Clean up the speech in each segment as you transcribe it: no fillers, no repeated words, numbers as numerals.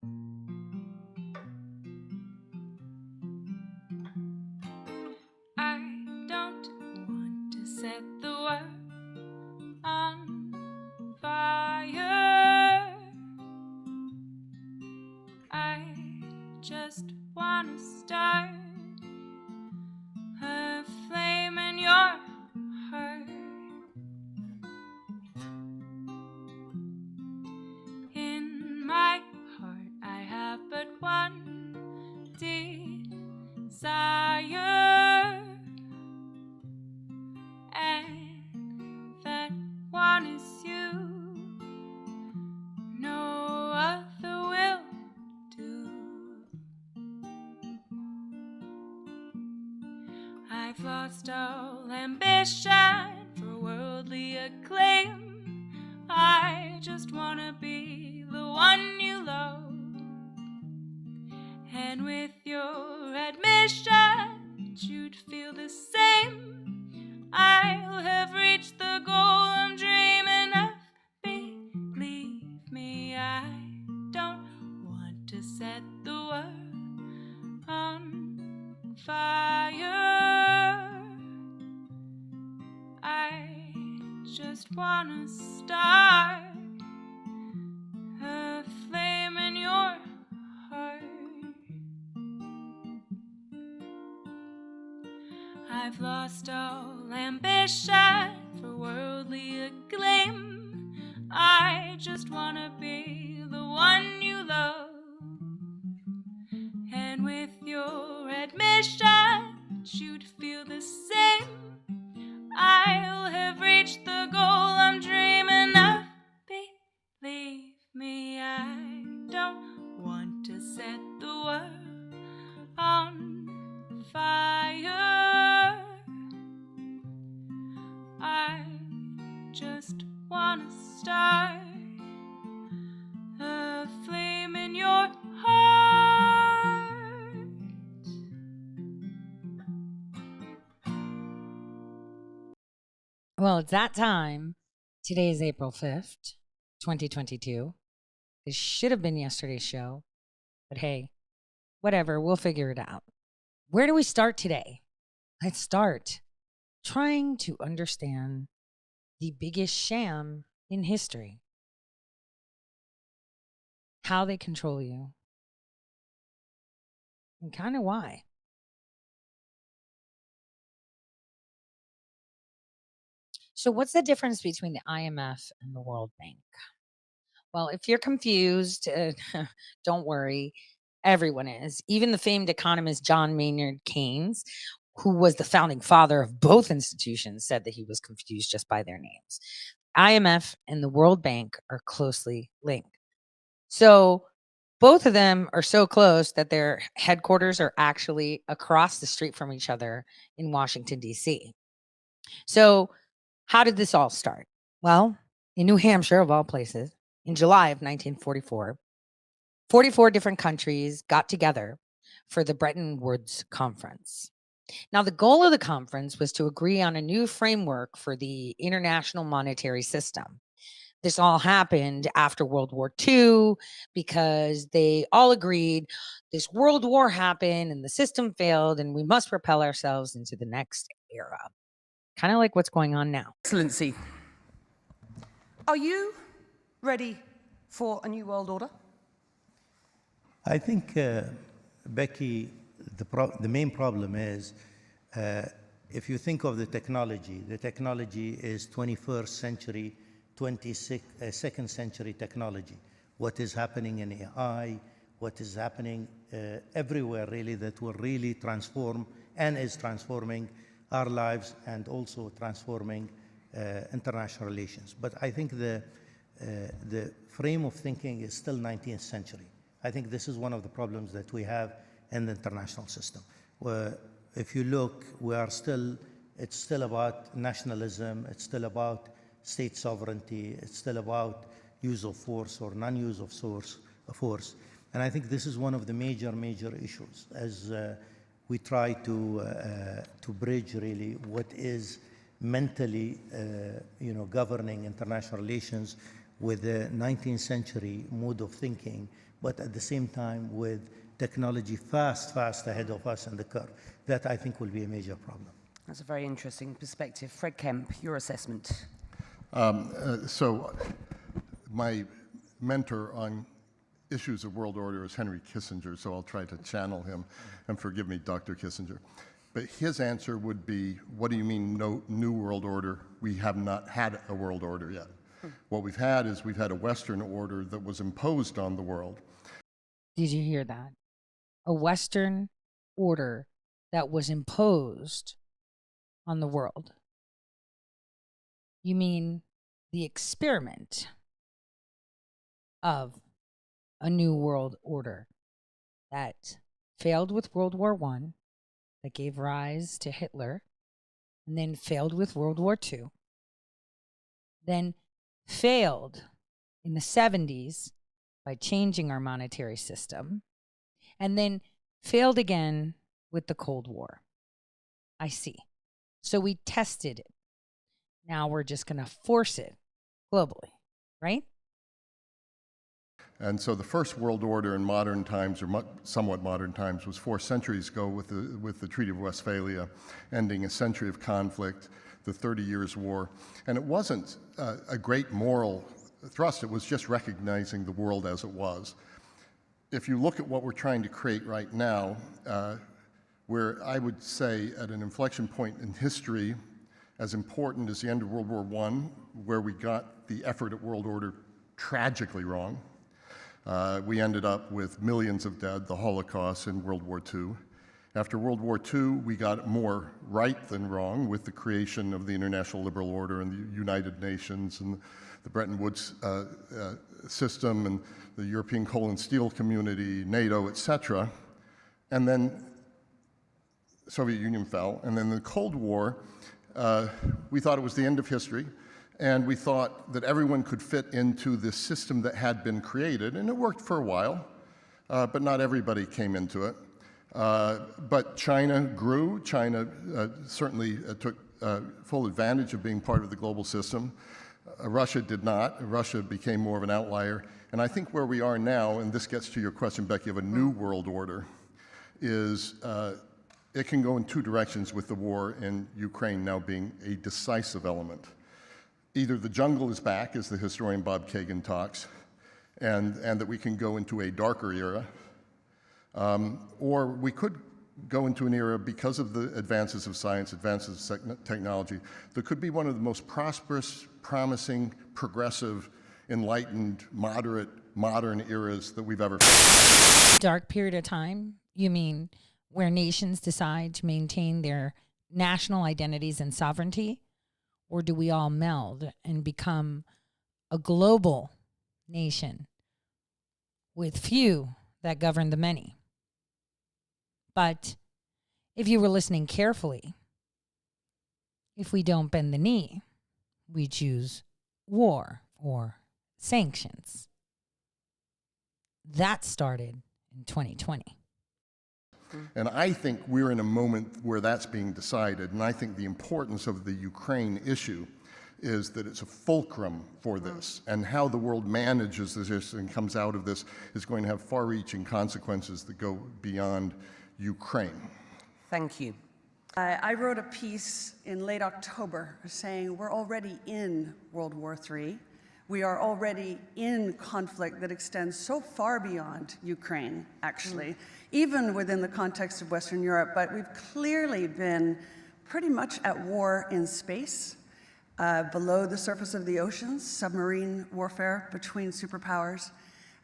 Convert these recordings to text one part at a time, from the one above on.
I don't want to set the world on fire. I just want to start a flame in your heart. In my heart I have but one desire, and that one is you. No other will do. I've lost all ambition for worldly acclaim. I just wanna be the one you love. And with your admission, you'd feel the same. I'll have reached the goal I'm dreaming of. Believe me, I don't want to set the world on fire. I just wanna start a flame in your heart. I've lost all ambition for worldly acclaim. I just wanna be the one you love. And with your admission, you'd feel the same. I'll have reached the goal I'm dreaming of. Believe me, I don't want to set the world on fire. I just wanna start a flame in your heart. Well, it's that time. Today is April 5th, 2022. This should have been yesterday's show, but hey, whatever, we'll figure it out. Where do we start today? Let's start trying to understand the biggest sham in history, how they control you, and kind of why. So, what's the difference between the IMF and the World Bank? Well, if you're confused, don't worry. Everyone is. Even the famed economist John Maynard Keynes, who was the founding father of both institutions, said that he was confused just by their names. IMF and the World Bank are closely linked. So both of them are so close that their headquarters are actually across the street from each other in Washington, D.C. So how did this all start? Well, in New Hampshire, of all places, in July of 1944, 44 different countries got together for the Bretton Woods Conference. Now, the goal of the conference was to agree on a new framework for the international monetary system. This all happened after World War II because they all agreed this world war happened and the system failed and we must propel ourselves into the next era. Kind of like what's going on now. Excellency, are you ready for a new world order? I think, Becky, the main problem is if you think of the technology is 21st century, 22nd century technology. What is happening in AI, what is happening everywhere really that will really transform and is transforming our lives and also transforming international relations. But I think the frame of thinking is still 19th century. I think this is one of the problems that we have in the international system. If you look, it's still about nationalism, it's still about state sovereignty, it's still about use of force or non-use of force. And I think this is one of the major issues as we try to bridge really what is mentally governing international relations with the 19th century mode of thinking, but at the same time with technology fast ahead of us in the curve. That, I think, will be a major problem. That's a very interesting perspective. Fred Kemp, your assessment. So my mentor on issues of world order is Henry Kissinger, so I'll try to channel him, and forgive me, Dr. Kissinger. But his answer would be, what do you mean no new world order? We have not had a world order yet. What we've had is we've had a Western order that was imposed on the world. Did you hear that? A Western order that was imposed on the world. You mean the experiment of a new world order that failed with World War I, that gave rise to Hitler, and then failed with World War II, then failed in the 70s by changing our monetary system, and then failed again with the Cold War. I see. So we tested it. Now we're just going to force it globally, right? And so the first world order in modern times, or somewhat modern times, was 4 centuries ago with the Treaty of Westphalia, ending a century of conflict, the 30 Years' War. And it wasn't a great moral thrust, it was just recognizing the world as it was. If you look at what we're trying to create right now, we're, I would say, at an inflection point in history, as important as the end of World War I, where we got the effort at world order tragically wrong. We ended up with millions of dead, the Holocaust in World War II. After World War II, we got more right than wrong with the creation of the International Liberal Order and the United Nations and the Bretton Woods system and the European Coal and Steel Community, NATO, etc. And then Soviet Union fell. And then the Cold War, we thought it was the end of history. And we thought that everyone could fit into this system that had been created, and it worked for a while, but not everybody came into it. But China grew. China certainly took full advantage of being part of the global system. Russia did not. Russia became more of an outlier. And I think where we are now, and this gets to your question, Becky, of a new world order, is it can go in 2 directions with the war in Ukraine now being a decisive element. Either the jungle is back, as the historian Bob Kagan talks, and that we can go into a darker era, or we could go into an era, because of the advances of science, advances of technology, that could be one of the most prosperous, promising, progressive, enlightened, moderate, modern eras that we've ever faced. Dark period of time? You mean where nations decide to maintain their national identities and sovereignty? Or do we all meld and become a global nation with few that govern the many? But if you were listening carefully, if we don't bend the knee, we choose war or sanctions. That started in 2020. And I think we're in a moment where that's being decided, and I think the importance of the Ukraine issue is that it's a fulcrum for this, and how the world manages this and comes out of this is going to have far-reaching consequences that go beyond Ukraine. Thank you. I wrote a piece in late October saying we're already in World War III. We are already in conflict that extends so far beyond Ukraine, actually, even within the context of Western Europe. But we've clearly been pretty much at war in space, below the surface of the oceans, submarine warfare between superpowers.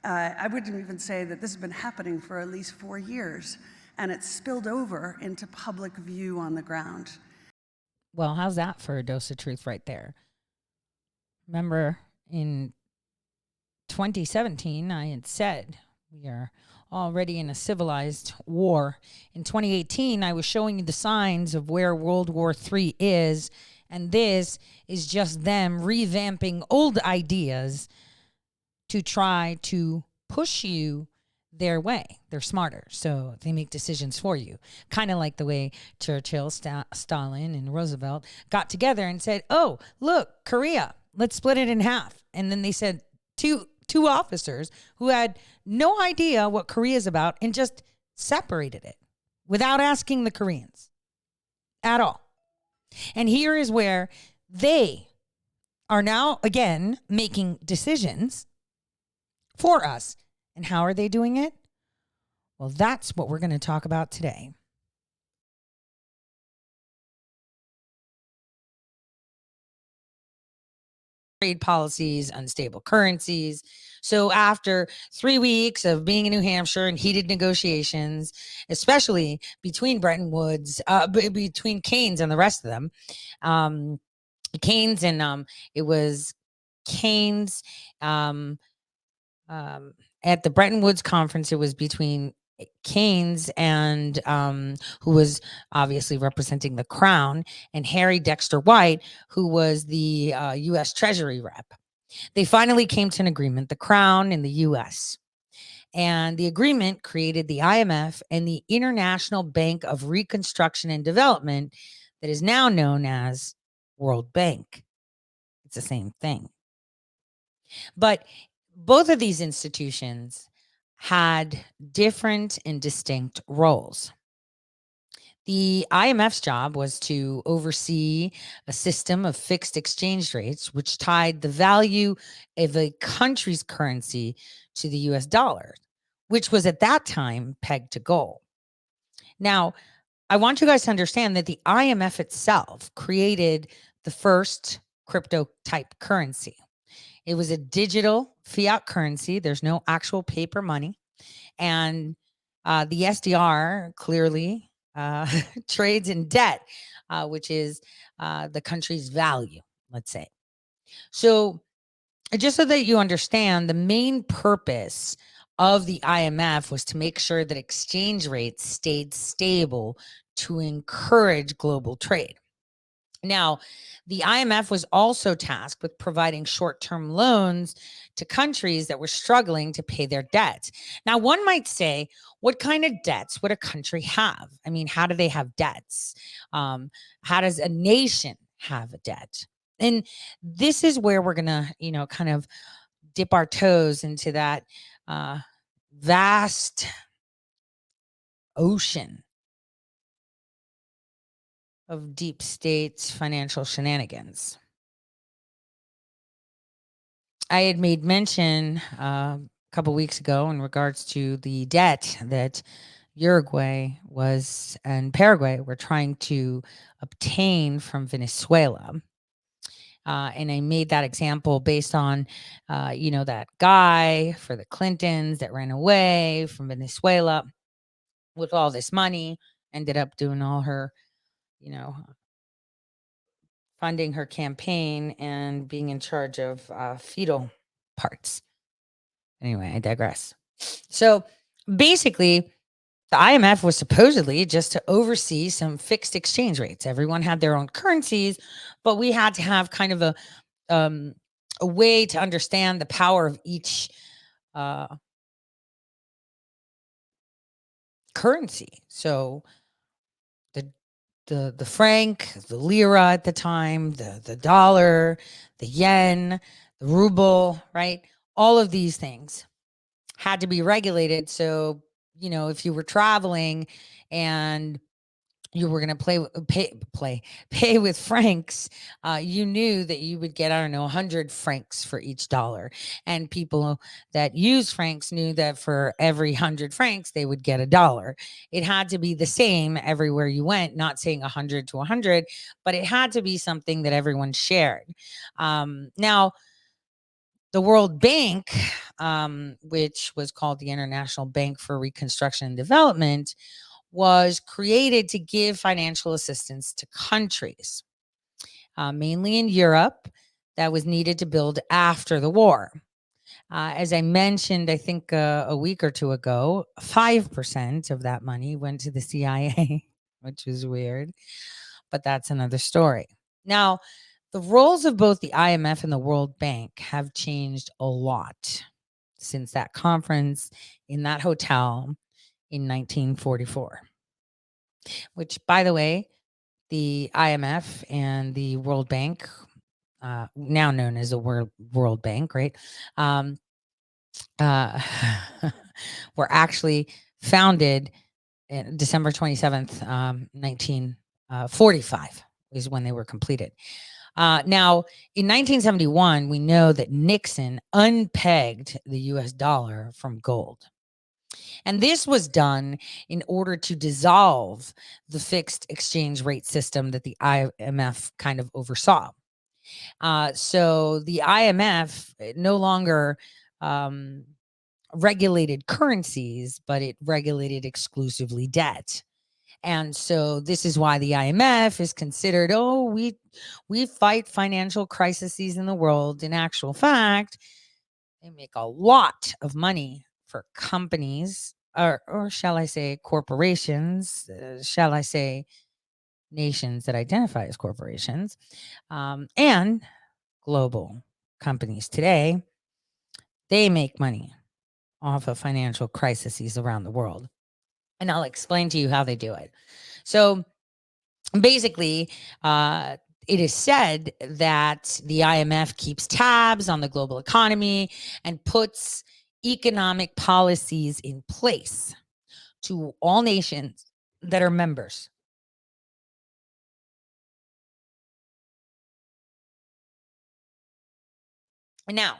I would even say that this has been happening for at least 4 years, and it's spilled over into public view on the ground. Well, how's that for a dose of truth right there? Remember, in 2017, I had said we are already in a civilized war. In 2018, I was showing you the signs of where World War III is, and this is just them revamping old ideas to try to push you their way. They're smarter, so they make decisions for you. Kind of like the way Churchill, Stalin, and Roosevelt got together and said, oh, look, Korea, let's split it in half. And then they said, two officers who had no idea what Korea is about and just separated it without asking the Koreans at all. And here is where they are now again making decisions for us. And how are they doing it? Well, that's what we're going to talk about today. Trade policies, unstable currencies. So after 3 weeks of being in New Hampshire and heated negotiations, especially between Bretton Woods, between Keynes and the rest of them, Keynes and it was Keynes at the Bretton Woods conference. It was between Keynes and who was obviously representing the Crown, and Harry Dexter White, who was the U.S. Treasury rep. They finally came to an agreement, the Crown and the U.S. And the agreement created the IMF and the International Bank of Reconstruction and Development that is now known as World Bank. It's the same thing. But both of these institutions had different and distinct roles. The IMF's job was to oversee a system of fixed exchange rates, which tied the value of a country's currency to the US dollar, which was at that time pegged to gold. Now, I want you guys to understand that the IMF itself created the first crypto type currency. It was a digital fiat currency. There's no actual paper money. And the SDR clearly trades in debt, which is the country's value, let's say. So just so that you understand, the main purpose of the IMF was to make sure that exchange rates stayed stable to encourage global trade. Now, the IMF was also tasked with providing short-term loans to countries that were struggling to pay their debts. Now, one might say, what kind of debts would a country have? I mean, how do they have debts? How does a nation have a debt? And this is where we're going to, kind of dip our toes into that vast ocean of deep state's financial shenanigans. I had made mention a couple weeks ago in regards to the debt that Uruguay and Paraguay were trying to obtain from Venezuela. And I made that example based on, that guy for the Clintons that ran away from Venezuela with all this money, ended up doing all her, funding her campaign and being in charge of fetal parts. Anyway, I digress. So basically, the IMF was supposedly just to oversee some fixed exchange rates. Everyone had their own currencies, but we had to have kind of a way to understand the power of each currency. So the franc, the lira at the time, the dollar, the yen, the ruble, right? All of these things had to be regulated. So, if you were traveling and you were going to pay with francs, you knew that you would get, 100 francs for each dollar. And people that use francs knew that for every 100 francs, they would get $1. It had to be the same everywhere you went, not saying 100 to 100, but it had to be something that everyone shared. Now, the World Bank, which was called the International Bank for Reconstruction and Development, was created to give financial assistance to countries, mainly in Europe, that was needed to build after the war. As I mentioned, I think a week or two ago, 5% of that money went to the CIA, which is weird, but that's another story. Now, the roles of both the IMF and the World Bank have changed a lot since that conference in that hotel in 1944, which, by the way, the IMF and the World Bank now known as the World Bank, right? Uh, were actually founded December 27th, 1945 is when they were completed. Now, in 1971, we know that Nixon unpegged the US dollar from gold. And this was done in order to dissolve the fixed exchange rate system that the IMF kind of oversaw. So the IMF no longer regulated currencies, but it regulated exclusively debt. And so this is why the IMF is considered, oh, we fight financial crises in the world. In actual fact, they make a lot of money for companies, or shall I say corporations, shall I say nations that identify as corporations, and global companies today. They make money off of financial crises around the world. And I'll explain to you how they do it. So basically, it is said that the IMF keeps tabs on the global economy and puts economic policies in place to all nations that are members. Now,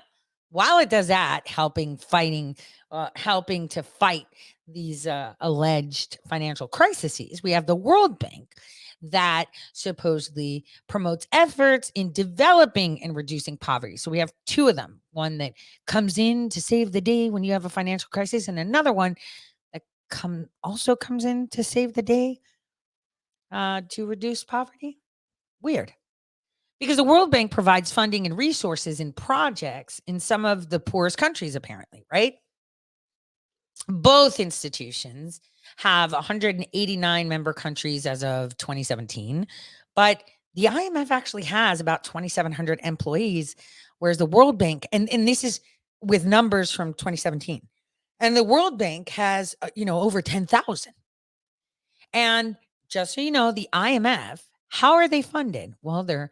while it does that, helping to fight these alleged financial crises, we have the World Bank that supposedly promotes efforts in developing and reducing poverty. So we have two of them: one that comes in to save the day when you have a financial crisis, and another one that also comes in to save the day to reduce poverty. Weird. Because the World Bank provides funding and resources in projects in some of the poorest countries, apparently, right? Both institutions have 189 member countries as of 2017, but the IMF actually has about 2,700 employees, whereas the World Bank, and this is with numbers from 2017, and the World Bank has, over 10,000. And just so you know, the IMF, how are they funded? Well, they're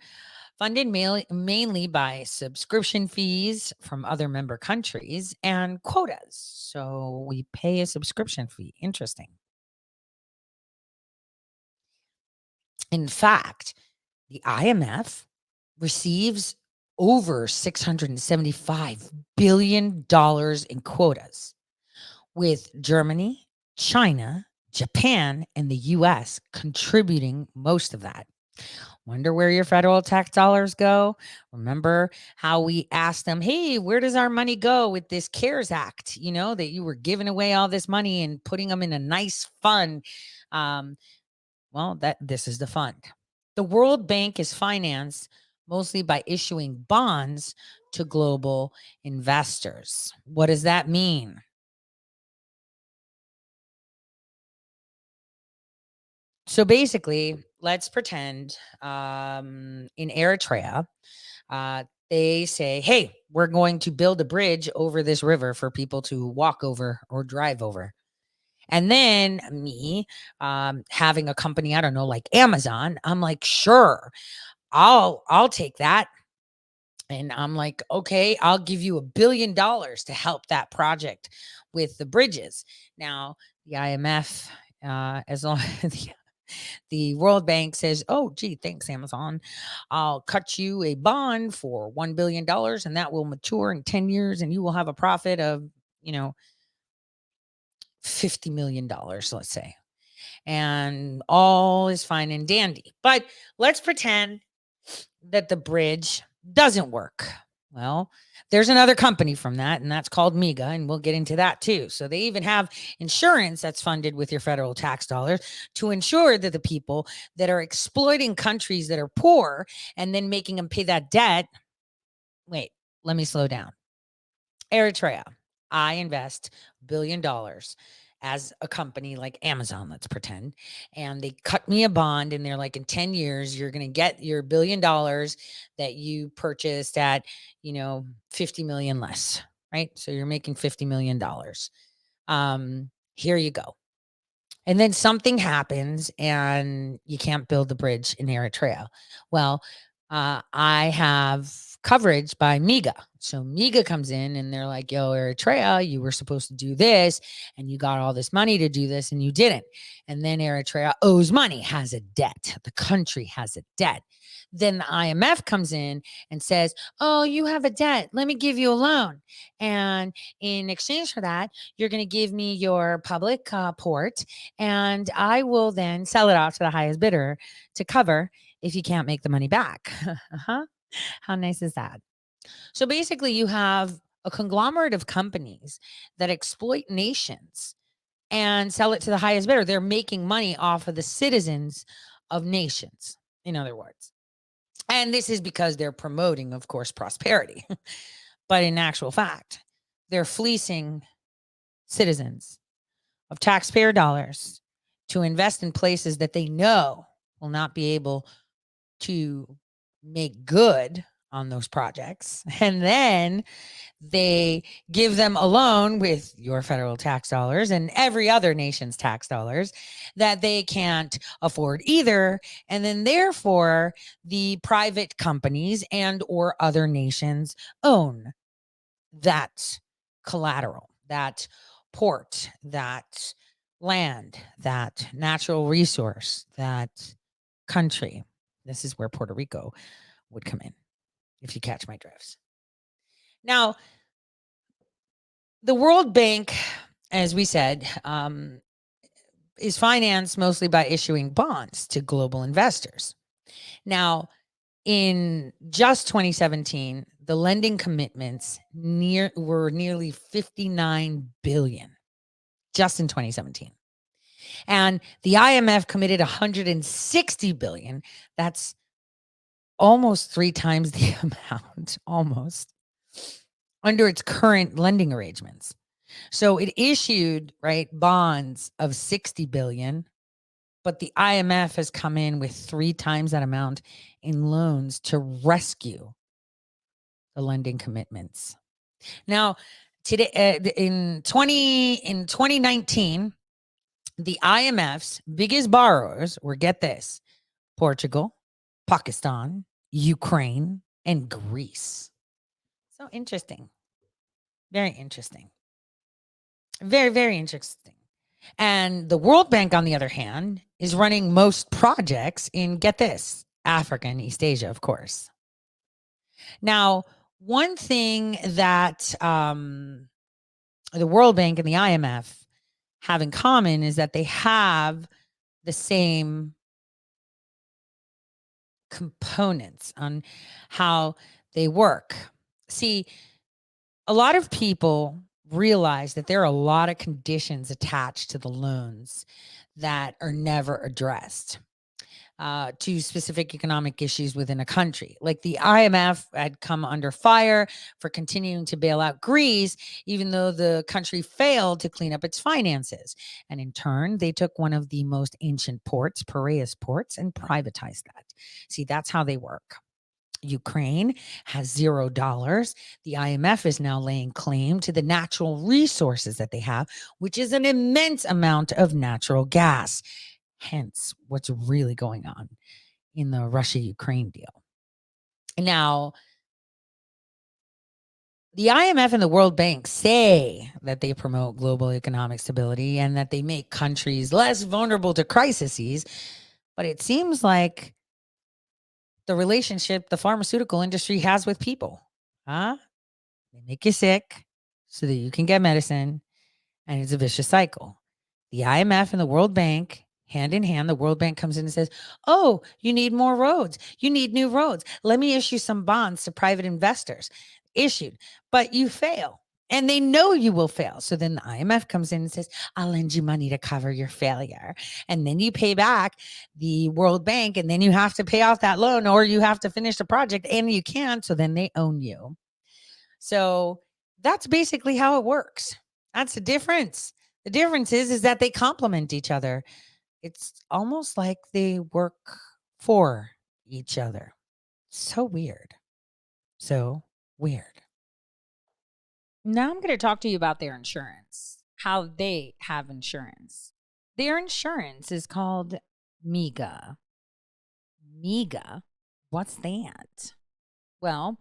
funded mainly by subscription fees from other member countries and quotas. So we pay a subscription fee. Interesting. In fact, the IMF receives over $675 billion in quotas, with Germany, China, Japan, and the US contributing most of that. Wonder where your federal tax dollars go? Remember how we asked them, hey, where does our money go with this CARES Act? That you were giving away all this money and putting them in a nice fund. This is the fund. The World Bank is financed mostly by issuing bonds to global investors. What does that mean? So basically, let's pretend in Eritrea, they say, hey, we're going to build a bridge over this river for people to walk over or drive over. And then me having a company, I don't know, like Amazon, I'm like, sure, I'll take that. And I'm like, okay, I'll give you $1 billion to help that project with the bridges. Now, the IMF, as long as the World Bank says, oh, gee, thanks, Amazon. I'll cut you a bond for $1 billion and that will mature in 10 years and you will have a profit of, $50 million, let's say. And all is fine and dandy. But let's pretend that the bridge doesn't work. Well, there's another company from that, and that's called MEGA, and we'll get into that too. So they even have insurance that's funded with your federal tax dollars to ensure that the people that are exploiting countries that are poor and then making them pay that debt. Wait, let me slow down. Eritrea, I invest $1 billion as a company like Amazon, let's pretend, and they cut me a bond and they're like, in 10 years, you're going to get your $1 billion that you purchased at, 50 million less, right? So you're making $50 million. Here you go. And then something happens and you can't build the bridge in Eritrea. Well, I have coverage by MEGA. So MEGA comes in and they're like, yo, Eritrea, you were supposed to do this and you got all this money to do this and you didn't. And then Eritrea owes money, has a debt. The country has a debt. Then the IMF comes in and says, oh, you have a debt. Let me give you a loan. And in exchange for that, you're going to give me your public port and I will then sell it off to the highest bidder to cover if you can't make the money back. Uh-huh. How nice is that? So basically, you have a conglomerate of companies that exploit nations and sell it to the highest bidder. They're making money off of the citizens of nations, in other words. And this is because they're promoting, of course, prosperity. But in actual fact, they're fleecing citizens of taxpayer dollars to invest in places that they know will not be able to make good on those projects. And then they give them a loan with your federal tax dollars and every other nation's tax dollars that they can't afford either. And then therefore the private companies and or other nations own that collateral, that port, that land, that natural resource, that country. This is where Puerto Rico would come in, if you catch my drifts. Now, the World Bank, as we said, is financed mostly by issuing bonds to global investors. Now, in just 2017, the lending commitments were nearly 59 billion just in 2017. And the IMF committed 160 billion. That's almost 3 times the amount, almost, under its current lending arrangements. So it issued, right, bonds of 60 billion, but the IMF has come in with 3 times that amount in loans to rescue the lending commitments. Now, today in 2019, the IMF's biggest borrowers were, get this, Portugal, Pakistan, Ukraine, and Greece. So interesting. Very interesting. Very, very interesting. And the World Bank, on the other hand, is running most projects in, get this, Africa and East Asia, of course. Now, one thing that the World Bank and the IMF have in common is that they have the same components on how they work. See, a lot of people realize that there are a lot of conditions attached to the loans that are never addressed to specific economic issues within a country. Like the IMF had come under fire for continuing to bail out Greece, even though the country failed to clean up its finances. And in turn, they took one of the most ancient ports, Piraeus ports, and privatized that. See, that's how they work. Ukraine has $0. The IMF is now laying claim to the natural resources that they have, which is an immense amount of natural gas. Hence, what's really going on in the Russia-Ukraine deal. Now, the IMF and the World Bank say that they promote global economic stability and that they make countries less vulnerable to crises, but it seems like the relationship the pharmaceutical industry has with people. They make you sick so that you can get medicine, and it's a vicious cycle. The IMF and the World Bank, hand in hand, the World Bank comes in and says, oh, you need more roads. You need new roads. Let me issue some bonds to private investors. Issued, but you fail. And they know you will fail. So then the IMF comes in and says, I'll lend you money to cover your failure. And then you pay back the World Bank, and then you have to pay off that loan, or you have to finish the project, and you can't. So then they own you. So that's basically how it works. That's the difference. The difference is that they complement each other. It's almost like they work for each other. So weird. So weird. Now I'm going to talk to you about their insurance, how they have insurance. Their insurance is called MEGA. MEGA What's that? Well,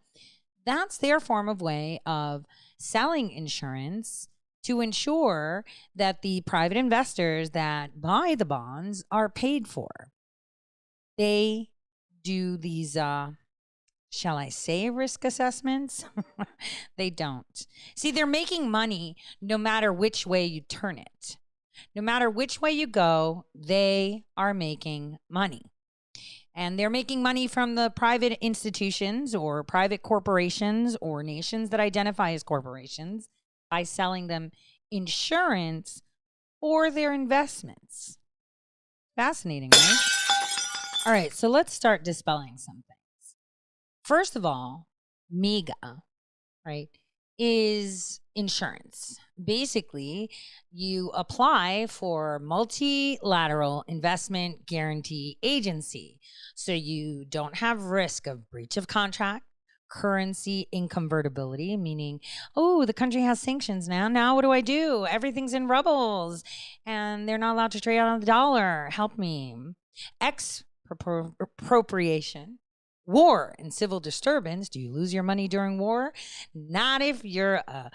that's their form of way of selling insurance to ensure that the private investors that buy the bonds are paid for. They do these, shall I say, risk assessments? They don't. See, they're making money no matter which way you turn it. No matter which way you go, they are making money. And they're making money from the private institutions or private corporations or nations that identify as corporations by selling them insurance for their investments. Fascinating, right? All right, so let's start dispelling some things. First of all, MIGA, right, is insurance. Basically, you apply for multilateral investment guarantee agency. So you don't have risk of breach of contract, currency inconvertibility, meaning, oh, the country has sanctions now. Now what do I do? Everything's in rubles and they're not allowed to trade on the dollar. Help me. Expropriation. War and civil disturbance. Do you lose your money during war? Not if you're a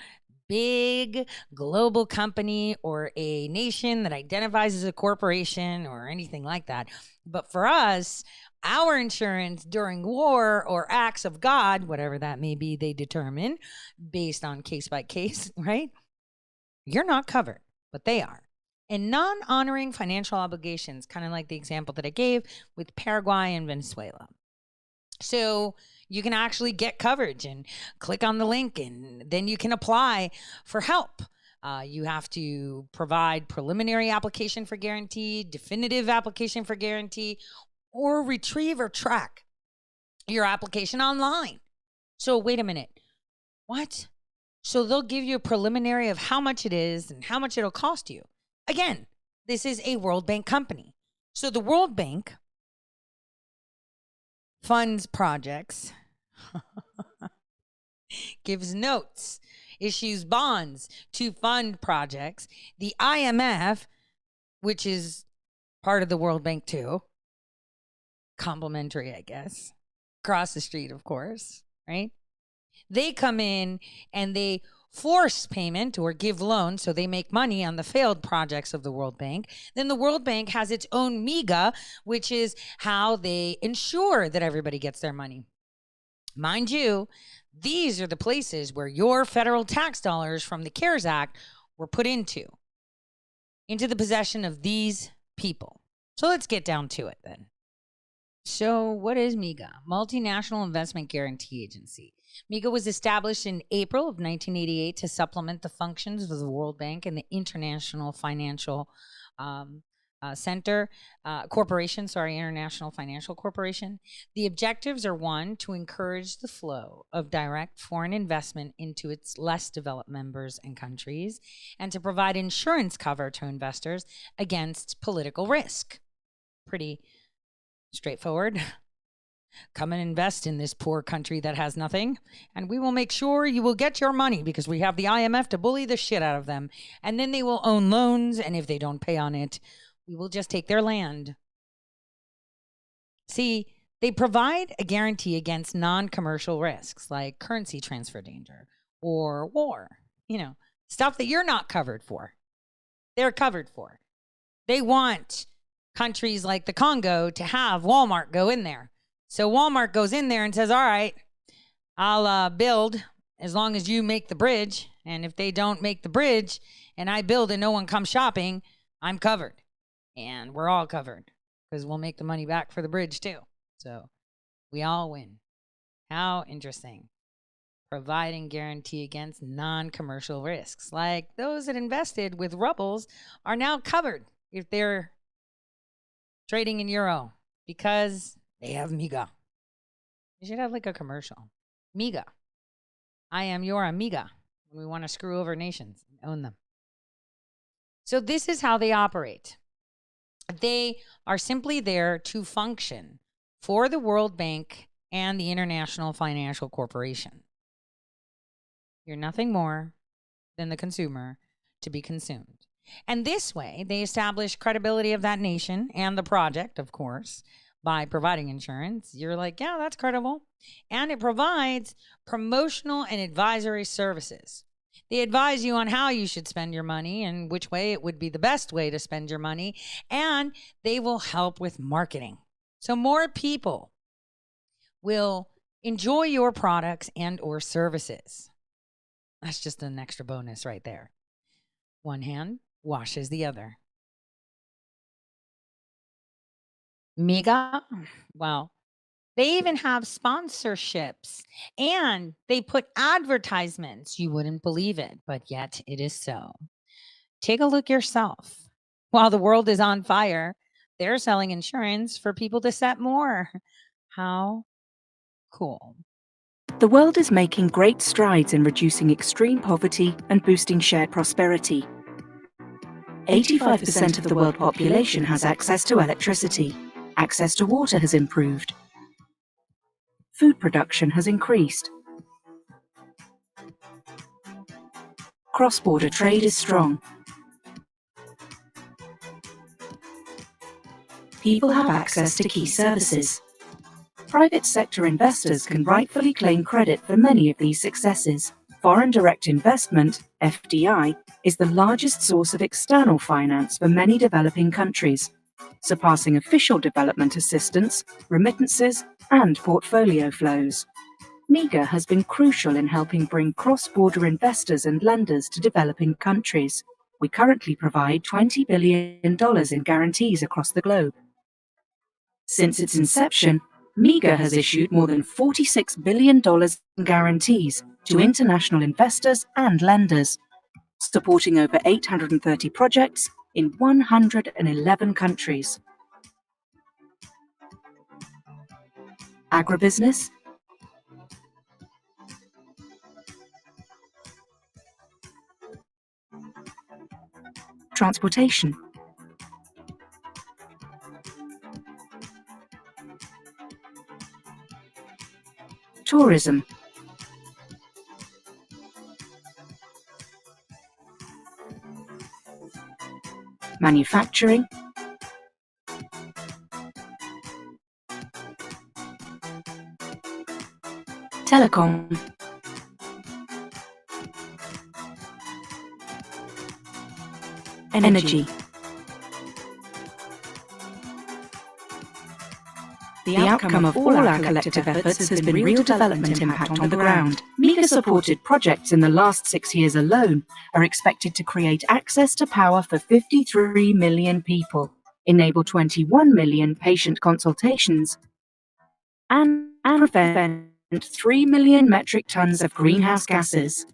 big global company or a nation that identifies as a corporation or anything like that. But for us, our insurance during war or acts of God, whatever that may be, they determine based on case by case, right? You're not covered, but they are. And non-honoring financial obligations, kind of like the example that I gave with Paraguay and Venezuela. So you can actually get coverage and click on the link and then you can apply for help. You have to provide preliminary application for guarantee, definitive application for guarantee, or retrieve or track your application online. So wait a minute. What? So they'll give you a preliminary of how much it is and how much it'll cost you. Again, this is a World Bank company. So the World Bank funds projects, gives notes, issues bonds to fund projects. The IMF, which is part of the World Bank too, complimentary, I guess, across the street, of course, right? They come in and they force payment or give loans, so they make money on the failed projects of the World Bank. Then the World Bank has its own MIGA, which is how they ensure that everybody gets their money. Mind you, these are the places where your federal tax dollars from the CARES Act were put into the possession of these people. So let's get down to it then. So what is MIGA? Multinational Investment Guarantee Agency. MIGA was established in April of 1988 to supplement the functions of the World Bank and the International Financial International Financial Corporation. The objectives are, one, to encourage the flow of direct foreign investment into its less developed members and countries, and to provide insurance cover to investors against political risk. Pretty straightforward. Come and invest in this poor country that has nothing, and we will make sure you will get your money because we have the IMF to bully the shit out of them. And then they will own loans, and if they don't pay on it, we will just take their land. See, they provide a guarantee against non-commercial risks like currency transfer danger or war, stuff that you're not covered for. They're covered for. They want countries like the Congo to have Walmart go in there. So Walmart goes in there and says, all right, I'll build as long as you make the bridge. And if they don't make the bridge and I build and no one comes shopping, I'm covered. And we're all covered because we'll make the money back for the bridge too. So we all win. How interesting. Providing guarantee against non-commercial risks. Like those that invested with rubles are now covered if they're trading in euro because they have MIGA. You should have like a commercial. MIGA. I am your amiga. We want to screw over nations and own them. So this is how they operate. They are simply there to function for the World Bank and the International Financial Corporation. You're nothing more than the consumer to be consumed. And this way, they establish credibility of that nation and the project, of course, by providing insurance. You're like, yeah, that's credible. And it provides promotional and advisory services. They advise you on how you should spend your money and which way it would be the best way to spend your money. And they will help with marketing. So more people will enjoy your products and or services. That's just an extra bonus right there. One hand washes the other. MIGA, well, they even have sponsorships and they put advertisements. You wouldn't believe it, but yet it is so. Take a look yourself. While the world is on fire, they're selling insurance for people to set more. How cool. The world is making great strides in reducing extreme poverty and boosting shared prosperity. 85% of the world population has access to electricity. Access to water has improved. Food production has increased. Cross-border trade is strong. People have access to key services. Private sector investors can rightfully claim credit for many of these successes. Foreign direct investment, FDI, is the largest source of external finance for many developing countries, surpassing official development assistance, remittances, and portfolio flows. MIGA has been crucial in helping bring cross-border investors and lenders to developing countries. We currently provide $20 billion in guarantees across the globe. Since its inception, MIGA has issued more than $46 billion in guarantees to international investors and lenders, supporting over 830 projects in 111 countries. Agribusiness, transportation, tourism, manufacturing, telecom, energy. The outcome of all our collective efforts has been real development impact on the ground. MIGA-supported projects in the last 6 years alone are expected to create access to power for 53 million people, enable 21 million patient consultations, and prevent 3 million metric tons of greenhouse gases.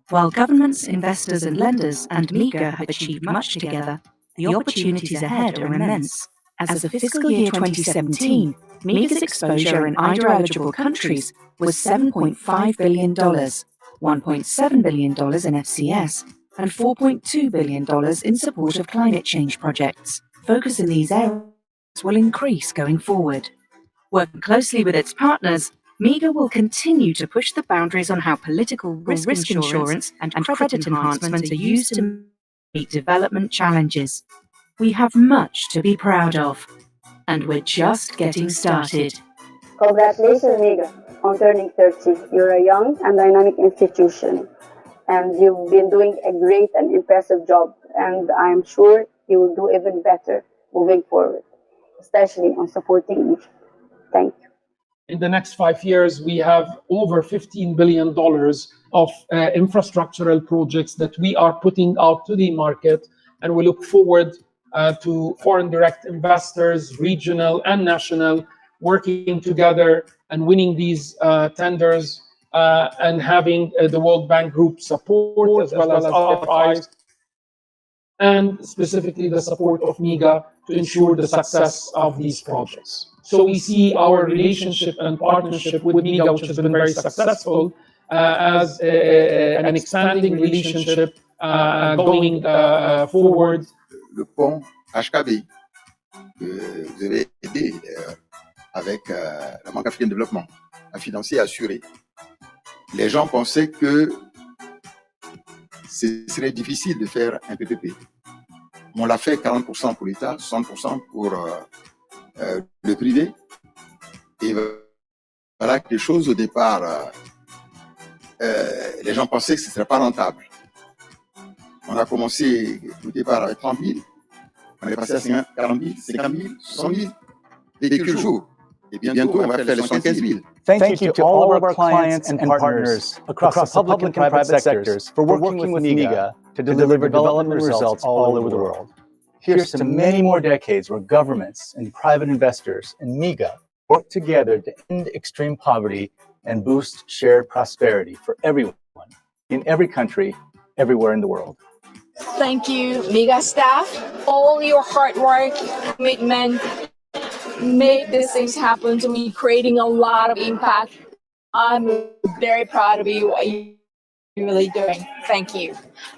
While governments, investors and lenders and MIGA have achieved much together, the opportunities ahead are immense. As of fiscal year 2017, MIGA's exposure in IDA-eligible countries was $7.5 billion, $1.7 billion in FCS, and $4.2 billion in support of climate change projects. Focus in these areas will increase going forward. Working closely with its partners, MIGA will continue to push the boundaries on how political risk insurance and credit enhancement are used to meet development challenges. We have much to be proud of, and we're just getting started. Congratulations, MIGA, on turning 30. You're a young and dynamic institution, and you've been doing a great and impressive job, and I'm sure you will do even better moving forward, especially on supporting Egypt. Thank you. In the next 5 years, we have over $15 billion of infrastructural projects that we are putting out to the market, and we look forward to foreign direct investors, regional and national, working together and winning these tenders and having the World Bank Group support as well as RFIs, and specifically the support of MIGA to ensure the success of these projects. So we see our relationship and partnership with MIGA, which has been very successful, as an expanding relationship going forward. Le pont HKB, vous avez aidé avec la Banque africaine de développement à financer et assurer. Les gens pensaient que ce serait difficile de faire un PPP. On l'a fait 40% pour l'État, 60% pour le privé. Et voilà que les choses au départ, les gens pensaient que ce ne serait pas rentable. On a commencé au départ avec 30 000, on est passé à 50 000, 50 000, 60 000 véhicules jour. Et bientôt, on va faire les 75 000. Thank you to all of our clients and partners across the public and private sectors for working with MIGA to deliver development results all over the world. Here's to many more decades where governments and private investors and MIGA work together to end extreme poverty and boost shared prosperity for everyone in every country, everywhere in the world. Thank you, MIGA staff. All your hard work, commitment, made these things happen to me, creating a lot of impact. I'm very proud of you, what you're really doing. Thank you.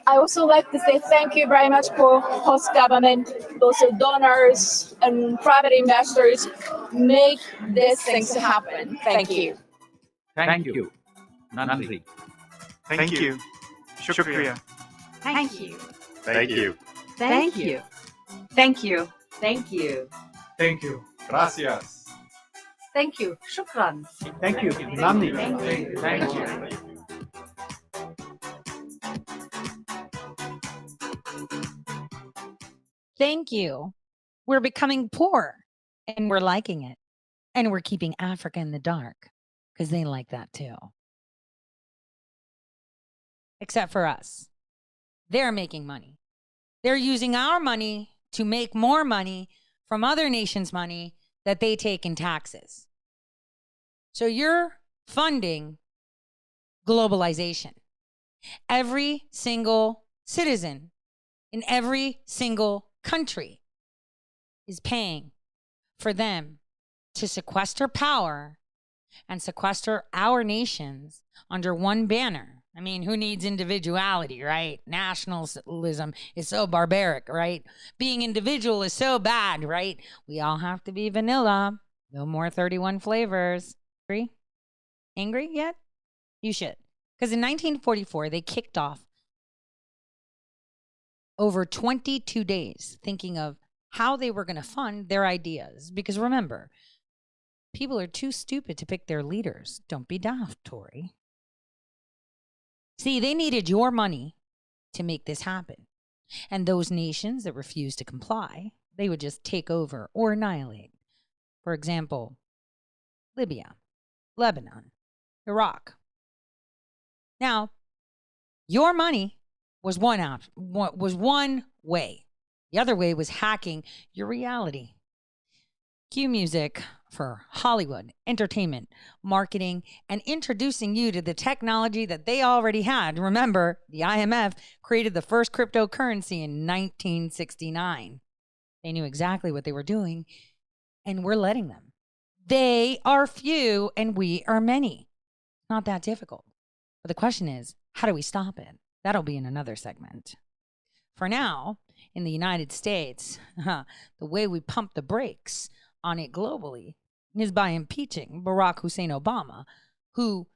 I also like to say thank you very much for host government, also donors and private investors, make these things happen. Thank you. Thank you. Nandri. Thank you. Shukriya. Thank you. Thank you. Thank you. Thank you. Thank you. Thank you. Gracias. Thank you. Shukran. Thank you. Nandi. Thank you. Thank you. We're becoming poor and we're liking it. And we're keeping Africa in the dark because they like that too. Except for us. They're making money. They're using our money to make more money from other nations' money that they take in taxes. So you're funding globalization. Every single citizen in every single country is paying for them to sequester power and sequester our nations under one banner. I mean, who needs individuality, right? Nationalism is so barbaric, right? Being individual is so bad, right? We all have to be vanilla. No more 31 flavors. Angry? Angry yet? You should. Because in 1944, they kicked off over 22 days thinking of how they were going to fund their ideas. Because remember, people are too stupid to pick their leaders. Don't be daft, Tory. See, they needed your money to make this happen. And those nations that refused to comply, they would just take over or annihilate. For example, Libya, Lebanon, Iraq. Now, your money was one way. The other way was hacking your reality. Cue music for Hollywood, entertainment, marketing, and introducing you to the technology that they already had. Remember, the IMF created the first cryptocurrency in 1969. They knew exactly what they were doing, and we're letting them. They are few, and we are many. Not that difficult. But the question is, how do we stop it? That'll be in another segment. For now, in the United States, the way we pump the brakes on it globally is by impeaching Barack Hussein Obama, who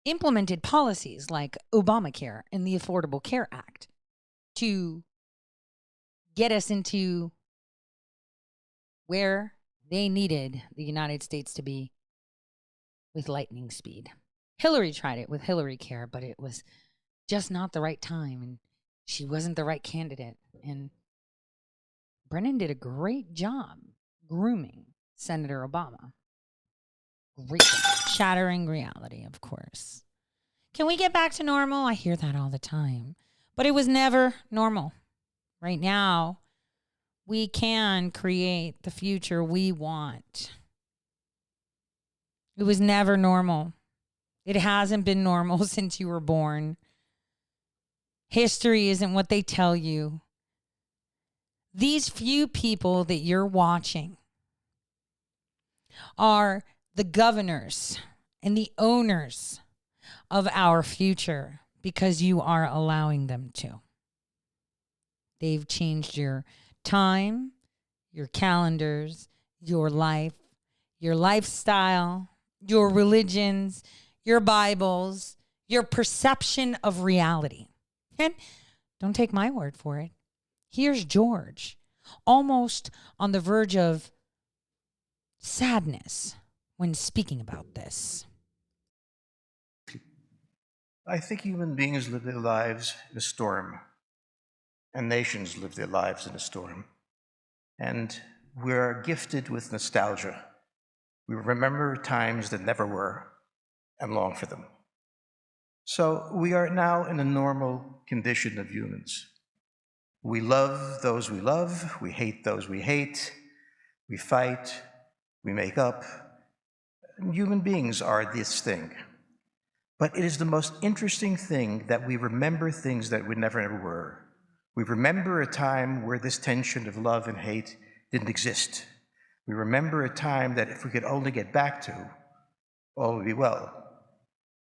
implemented policies like Obamacare and the Affordable Care Act to get us into where they needed the United States to be with lightning speed. Hillary tried it with Hillary Care, but it was just not the right time, and she wasn't the right candidate. And Brennan did a great job grooming Senator Obama. Great job. Shattering reality, of course. Can we get back to normal? I hear that all the time. But it was never normal. Right now, we can create the future we want. It was never normal. It hasn't been normal since you were born. History isn't what they tell you. These few people that you're watching are the governors and the owners of our future because you are allowing them to. They've changed your time, your calendars, your life, your lifestyle, your religions, your Bibles, your perception of reality. And don't take my word for it. Here's George, almost on the verge of sadness when speaking about this. I think human beings live their lives in a storm, and nations live their lives in a storm. And we're gifted with nostalgia. We remember times that never were and long for them. So we are now in a normal condition of humans. We love those we love, we hate those we hate, we fight, we make up. Human beings are this thing. But it is the most interesting thing that we remember things that we never ever were. We remember a time where this tension of love and hate didn't exist. We remember a time that if we could only get back to, all would be well.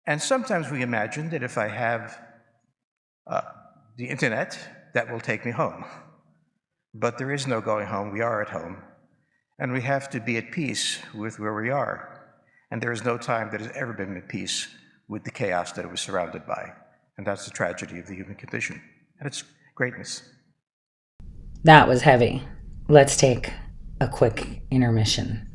And sometimes we imagine that if I have the internet, that will take me home. But there is no going home, we are at home. And we have to be at peace with where we are. And there is no time that has ever been at peace with the chaos that it was surrounded by. And that's the tragedy of the human condition and its greatness. That was heavy. Let's take a quick intermission.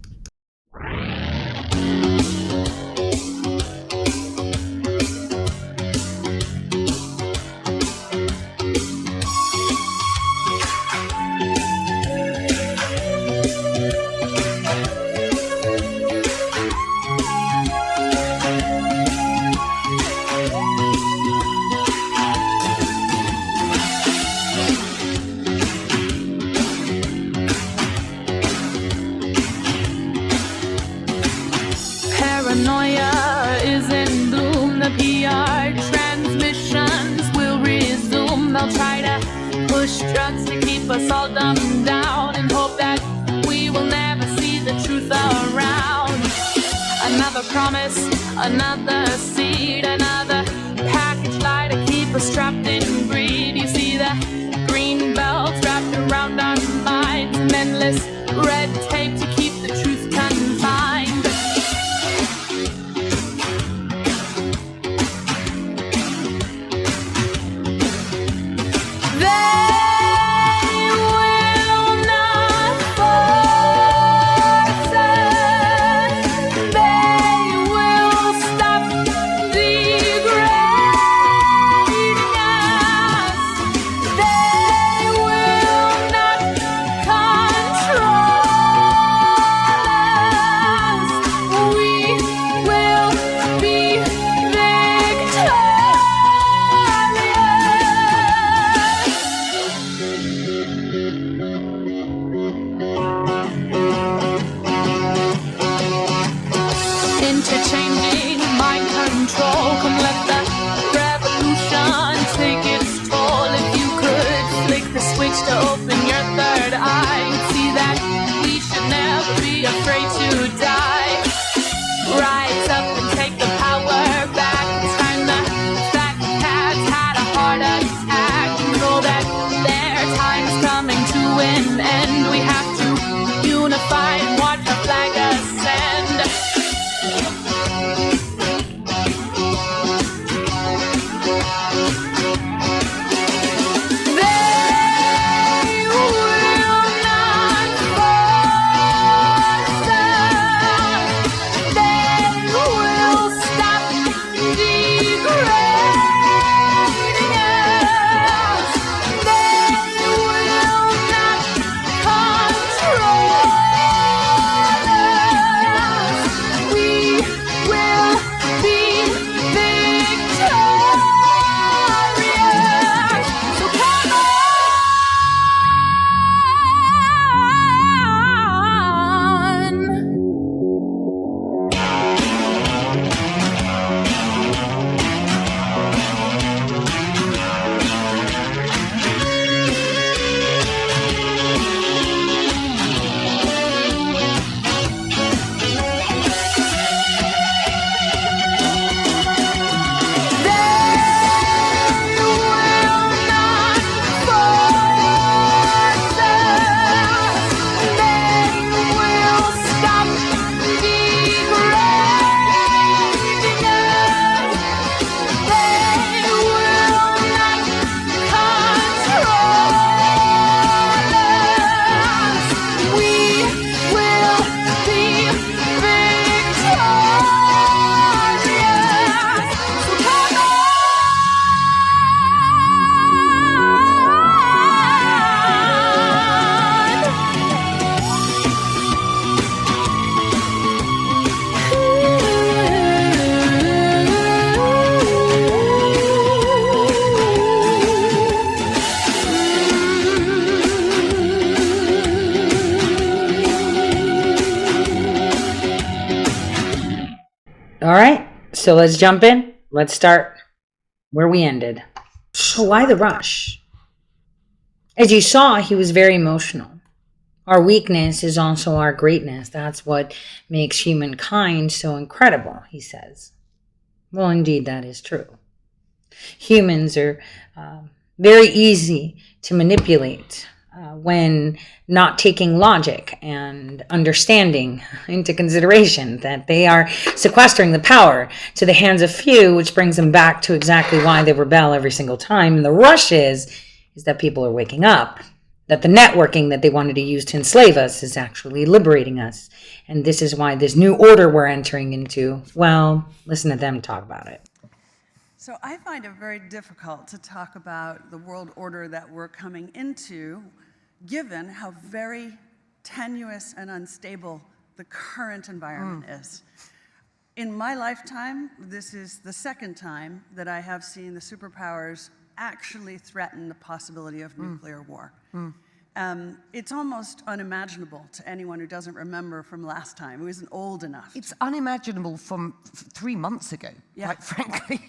Paranoia is in bloom. The PR transmissions will resume. They'll try to push drugs to keep us all dumbed down and hope that we will never see the truth around. Another promise, another seed, another package lie to keep us trapped in greed. You see the green belt wrapped around our minds and endless red tape to keep the truth confined. Interchanging mind control. Come let the revolution take its toll. If you could flick the switch to open your third eye, you'd see that we should never be afraid to die. Rise up and take the power back. It's time the fat cats had a heart attack. Know that their time's coming to an end. We have to unify and watch our flag ascend. right, so let's jump in. Let's start where we ended. So why the rush? As you saw, he was very emotional. Our weakness is also our greatness. That's what makes humankind so incredible, he says. Well, indeed, that is true. Humans are very easy to manipulate when not taking logic and understanding into consideration that they are sequestering the power to the hands of few, which brings them back to exactly why they rebel every single time. And the rush is that people are waking up, that the networking that they wanted to use to enslave us is actually liberating us. And this is why this new order we're entering into, well, listen to them talk about it. So I find it very difficult to talk about the world order that we're coming into, given how very tenuous and unstable the current environment is. In my lifetime, this is the second time that I have seen the superpowers actually threaten the possibility of nuclear war. It's almost unimaginable to anyone who doesn't remember from last time, who isn't old enough. It's unimaginable from 3 months ago, quite frankly.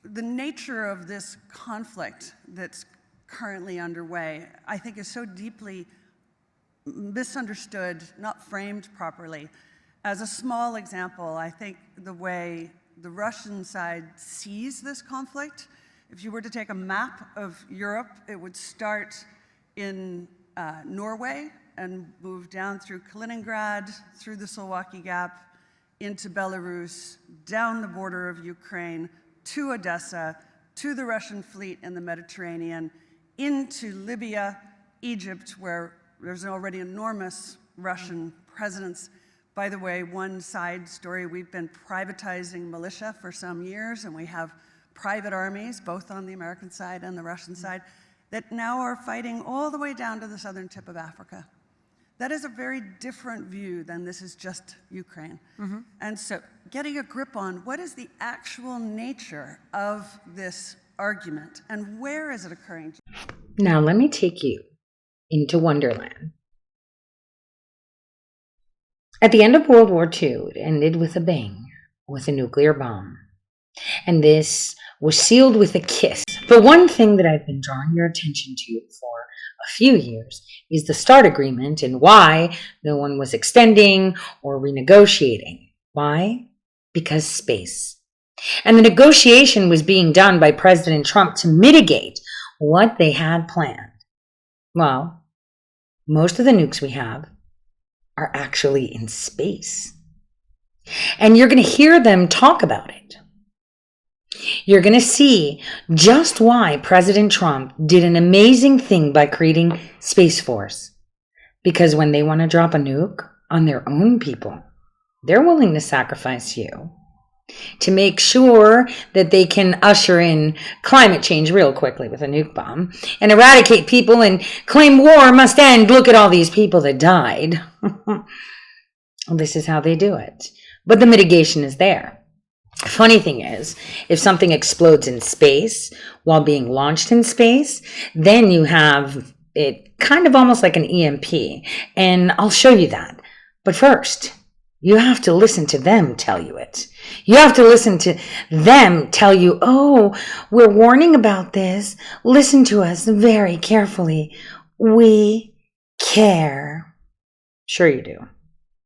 The nature of this conflict that's currently underway, I think, is so deeply misunderstood, not framed properly. As a small example, I think the way the Russian side sees this conflict, if you were to take a map of Europe, it would start in Norway and move down through Kaliningrad, through the Suwalki Gap, into Belarus, down the border of Ukraine, to Odessa, to the Russian fleet in the Mediterranean, into Libya, Egypt, where there's already enormous Russian presence. By the way, one side story, we've been privatizing militia for some years, and we have private armies, both on the American side and the Russian side, that now are fighting all the way down to the southern tip of Africa. That is a very different view than this is just Ukraine. And so getting a grip on what is the actual nature of this argument and where is it occurring? Now let me take you into Wonderland. At the end of World War II, it ended with a bang, with a nuclear bomb. And this was sealed with a kiss. But one thing that I've been drawing your attention to for a few years is the START agreement and why no one was extending or renegotiating. Why? Because space. And the negotiation was being done by President Trump to mitigate what they had planned. Well, most of the nukes we have are actually in space. And you're going to hear them talk about it. You're going to see just why President Trump did an amazing thing by creating Space Force. Because when they want to drop a nuke on their own people, they're willing to sacrifice you to make sure that they can usher in climate change real quickly with a nuke bomb and eradicate people and claim war must end. Look at all these people that died. This is how they do it. But the mitigation is there. Funny thing is, if something explodes in space while being launched in space, then you have it kind of almost like an EMP. And I'll show you that. But first, you have to listen to them tell you it. You have to listen to them tell you, oh, we're warning about this. Listen to us very carefully. We care. Sure you do.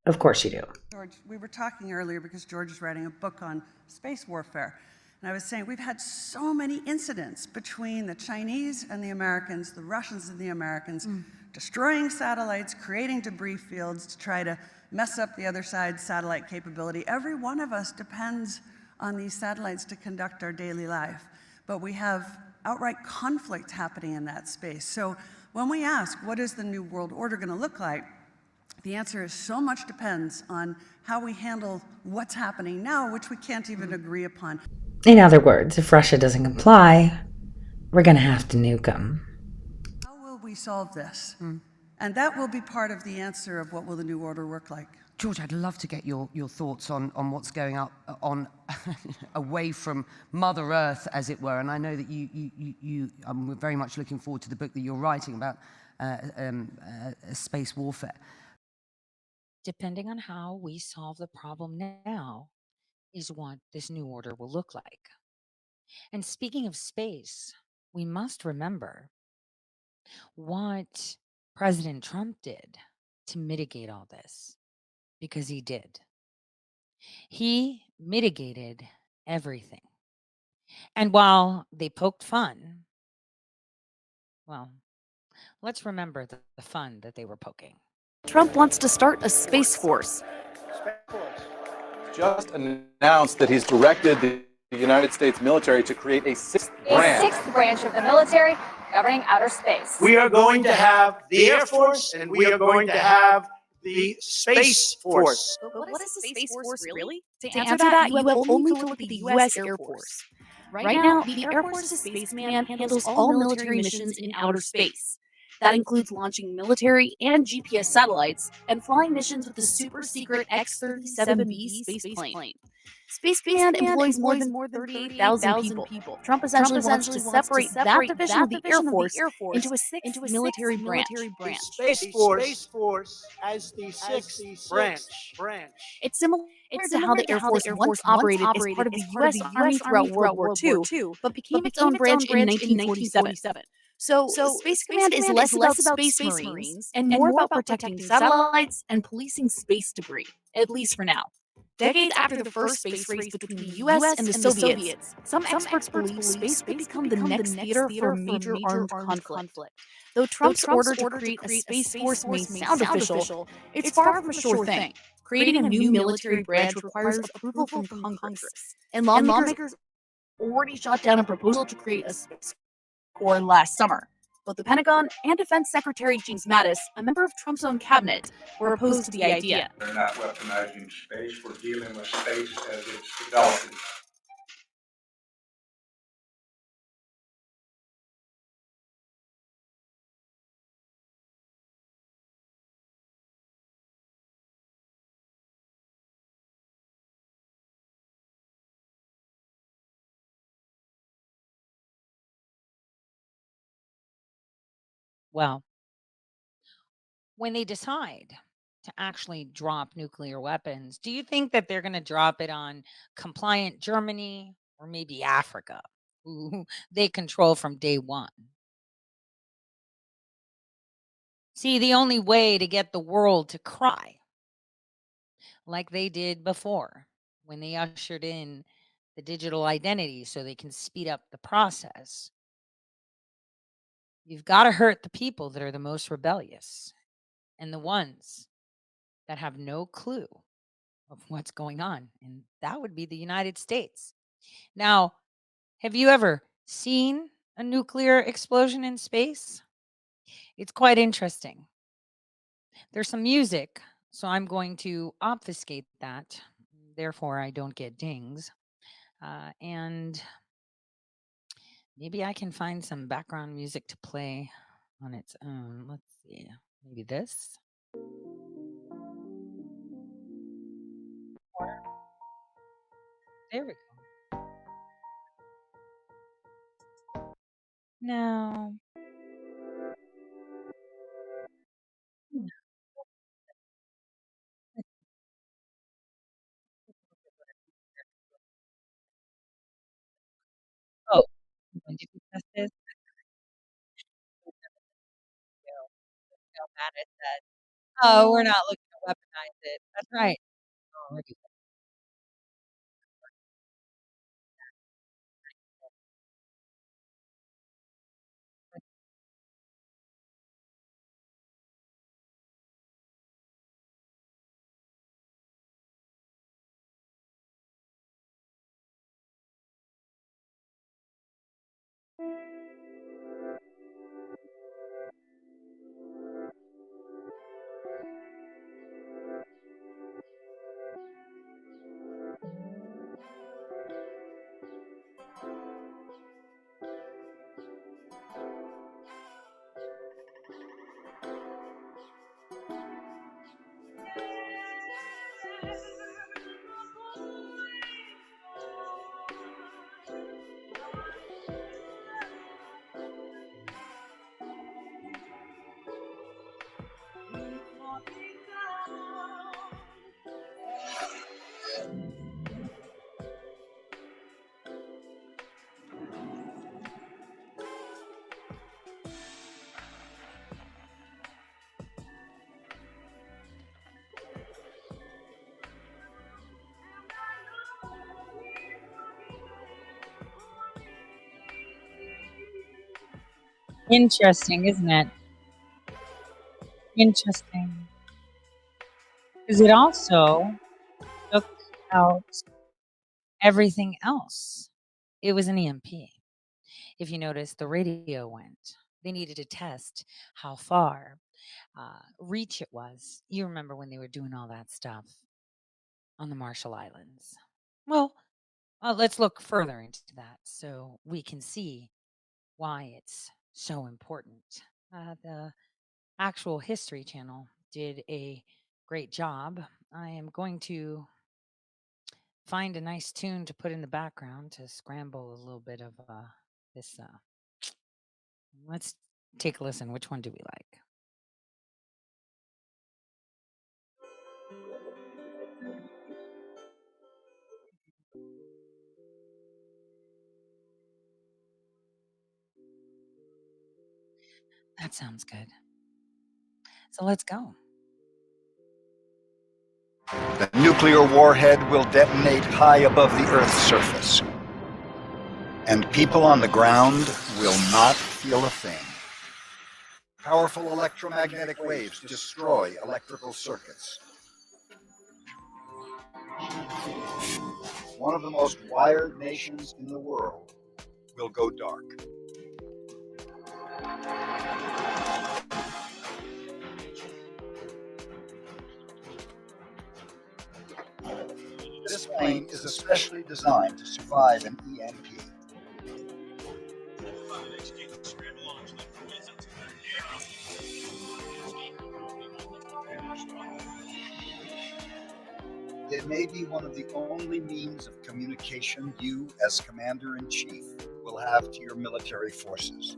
Of course you do. George, we were talking earlier because George is writing a book on space warfare. And I was saying we've had so many incidents between the Chinese and the Americans, the Russians and the Americans, destroying satellites, creating debris fields to try to mess up the other side's satellite capability. Every one of us depends on these satellites to conduct our daily life. But we have outright conflict happening in that space. So when we ask, what is the new world order going to look like? The answer is so much depends on how we handle what's happening now, which we can't even agree upon. In other words, if Russia doesn't comply, we're going to have to nuke them. How will we solve this? And that will be part of the answer of what will the new order work like. George, I'd love to get your thoughts on what's going up on away from Mother Earth, as it were. And I know that I'm very much looking forward to the book that you're writing about space warfare. depending on how we solve the problem now, is what this new order will look like. And speaking of space, we must remember what President Trump did to mitigate all this, because he did. He mitigated everything. And while they poked fun, well, let's remember the fun that they were poking. Trump wants to start a space force. Just announced that he's directed the United States military to create a sixth branch of the military governing outer space. We are going to have the Air Force and we are going to have the Space Force. But what is the Space Force really? To answer that, you have only to look at the U.S. Air Force. Right now, the Air Force's Space Command handles all military missions in outer space. That includes launching military and GPS satellites and flying missions with the super secret X-37B space plane. Space Command employs more than 38,000 people. Trump essentially wants to separate that division of the Air Force into a sixth military branch. Space Force as the sixth branch. It's similar to how the Air Force once operated as part of the U.S. Army throughout World War II, but became its own branch in 1947. So Space Command is less about Space Marines and more about protecting satellites and policing space debris, at least for now. Decades after the first space race between the U.S. and the Soviets, some experts believe space could become the next theater for a major armed conflict. Though Trump's order to create a space force may sound official, it's far from a sure thing. Creating a new military branch requires approval from Congress, and lawmakers already shot down a proposal to create a space corps last summer. Both the Pentagon and Defense Secretary James Mattis, a member of Trump's own cabinet, were opposed to the idea. They're not weaponizing space. We're dealing with space as it's developing. Well, when they decide to actually drop nuclear weapons, do you think that they're going to drop it on compliant Germany or maybe Africa, who they control from day one? See, the only way to get the world to cry, like they did before when they ushered in the digital identity so they can speed up the process, you've got to hurt the people that are the most rebellious and the ones that have no clue of what's going on. And that would be the United States. Now, have you ever seen a nuclear explosion in space? It's quite interesting. There's some music, so I'm going to obfuscate that. Therefore, I don't get dings. And maybe I can find some background music to play on its own. Let's see. Maybe this. There we go. No. Oh, when did you test this? Mattis said, "Oh, we're not looking to weaponize it." That's right. Already. Interesting, isn't it? Interesting. Because it also took out everything else. It was an EMP. If you notice, the radio went. They needed to test how far reach it was. You remember when they were doing all that stuff on the Marshall Islands. Well, let's look further into that so we can see why it's so important. The actual History Channel did a great job. I am going to find a nice tune to put in the background to scramble a little bit of this. Let's take a listen. Which one do we like? That sounds good. So let's go. The nuclear warhead will detonate high above the Earth's surface, and people on the ground will not feel a thing. Powerful electromagnetic waves destroy electrical circuits. One of the most wired nations in the world will go dark. This plane is especially designed to survive an EMP. It may be one of the only means of communication you, as Commander-in-Chief, will have to your military forces.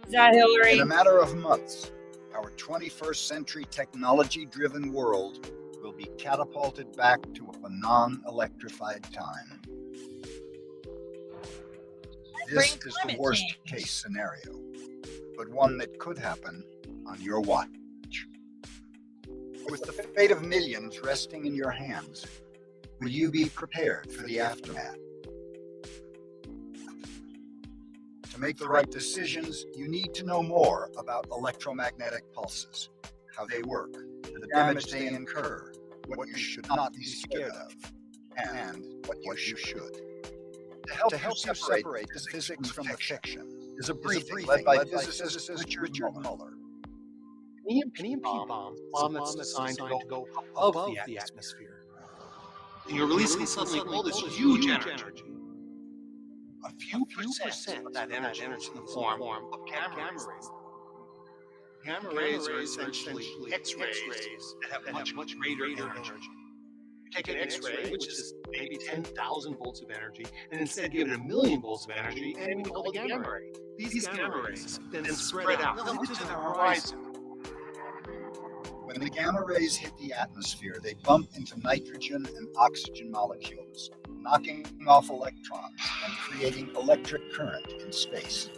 Is that Hillary? In a matter of months, our 21st century technology-driven world will be catapulted back to a non-electrified time. This is the worst-case scenario, but one that could happen on your watch. With the fate of millions resting in your hands, will you be prepared for the aftermath? To make the right decisions, you need to know more about electromagnetic pulses, how they work, the damage they incur, what you should not be scared of, and what you should. To help you separate the physics from the fiction is a briefing led by physicist Richard Muller. An EMP bomb that's designed to go above the atmosphere. And you're releasing suddenly all this huge energy. A few percent of that energy is in the form of gamma rays. Gamma rays are essentially X-rays that have much greater energy. You take an X-ray, which is maybe 10,000 volts of energy, and instead give it 1,000,000 volts of energy, and we call it gamma ray. These gamma rays then spread out to the horizon. When the gamma rays hit the atmosphere, they bump into nitrogen and oxygen molecules, knocking off electrons and creating electric current in space.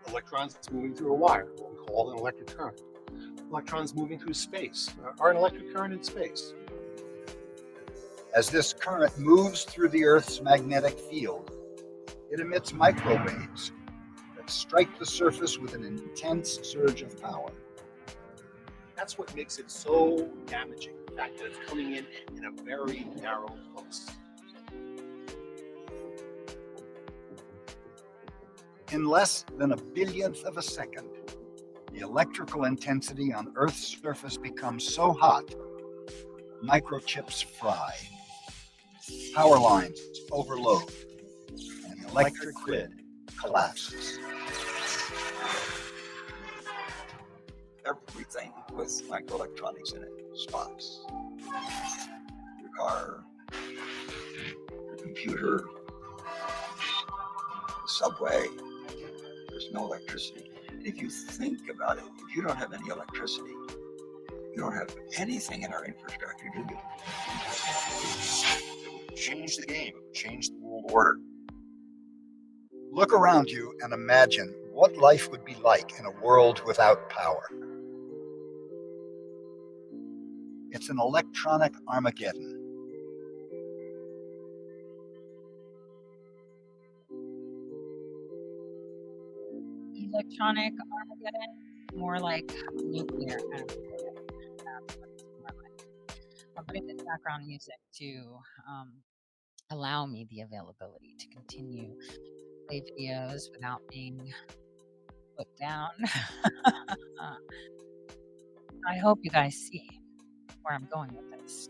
Electrons moving through a wire, what we call an electric current. Electrons moving through space are an electric current in space. As this current moves through the Earth's magnetic field, it emits microwaves that strike the surface with an intense surge of power. That's what makes it so damaging, the fact that it's coming in a very narrow pulse. In less than 1/1000th of a second, the electrical intensity on Earth's surface becomes so hot, microchips fry, power lines overload, and the electric grid collapses. Everything with microelectronics in it stops. Your car, your computer, the subway, there's no electricity. If you think about it, if you don't have any electricity, you don't have anything in our infrastructure, do you? It will change the game, it will change the world order. Look around you and imagine what life would be like in a world without power. It's an electronic Armageddon. electronic Armageddon, more like nuclear Armageddon. That's what it's more like. I'm putting this background music to allow me the availability to continue play videos without being put down. I hope you guys see where I'm going with this.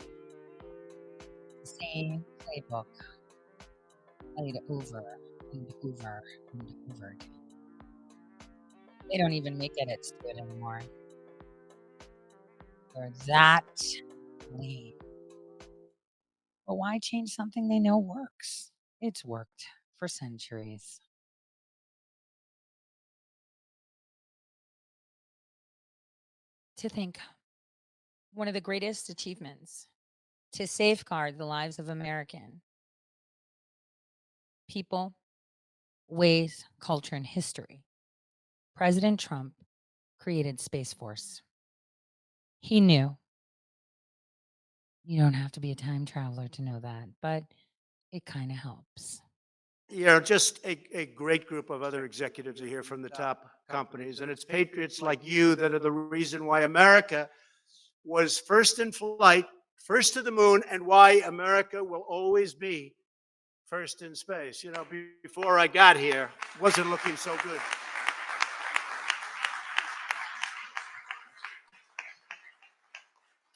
The same playbook played over and over and over again. They don't even make edits to it anymore. They're that lame. But why change something they know works? It's worked for centuries. To think, one of the greatest achievements to safeguard the lives of American people, ways, culture, and history, President Trump created Space Force. He knew. You don't have to be a time traveler to know that, but it kind of helps. You know, just a great group of other executives are here from the top companies, and it's patriots like you that are the reason why America was first in flight, first to the moon, and why America will always be first in space. You know, before I got here, it wasn't looking so good.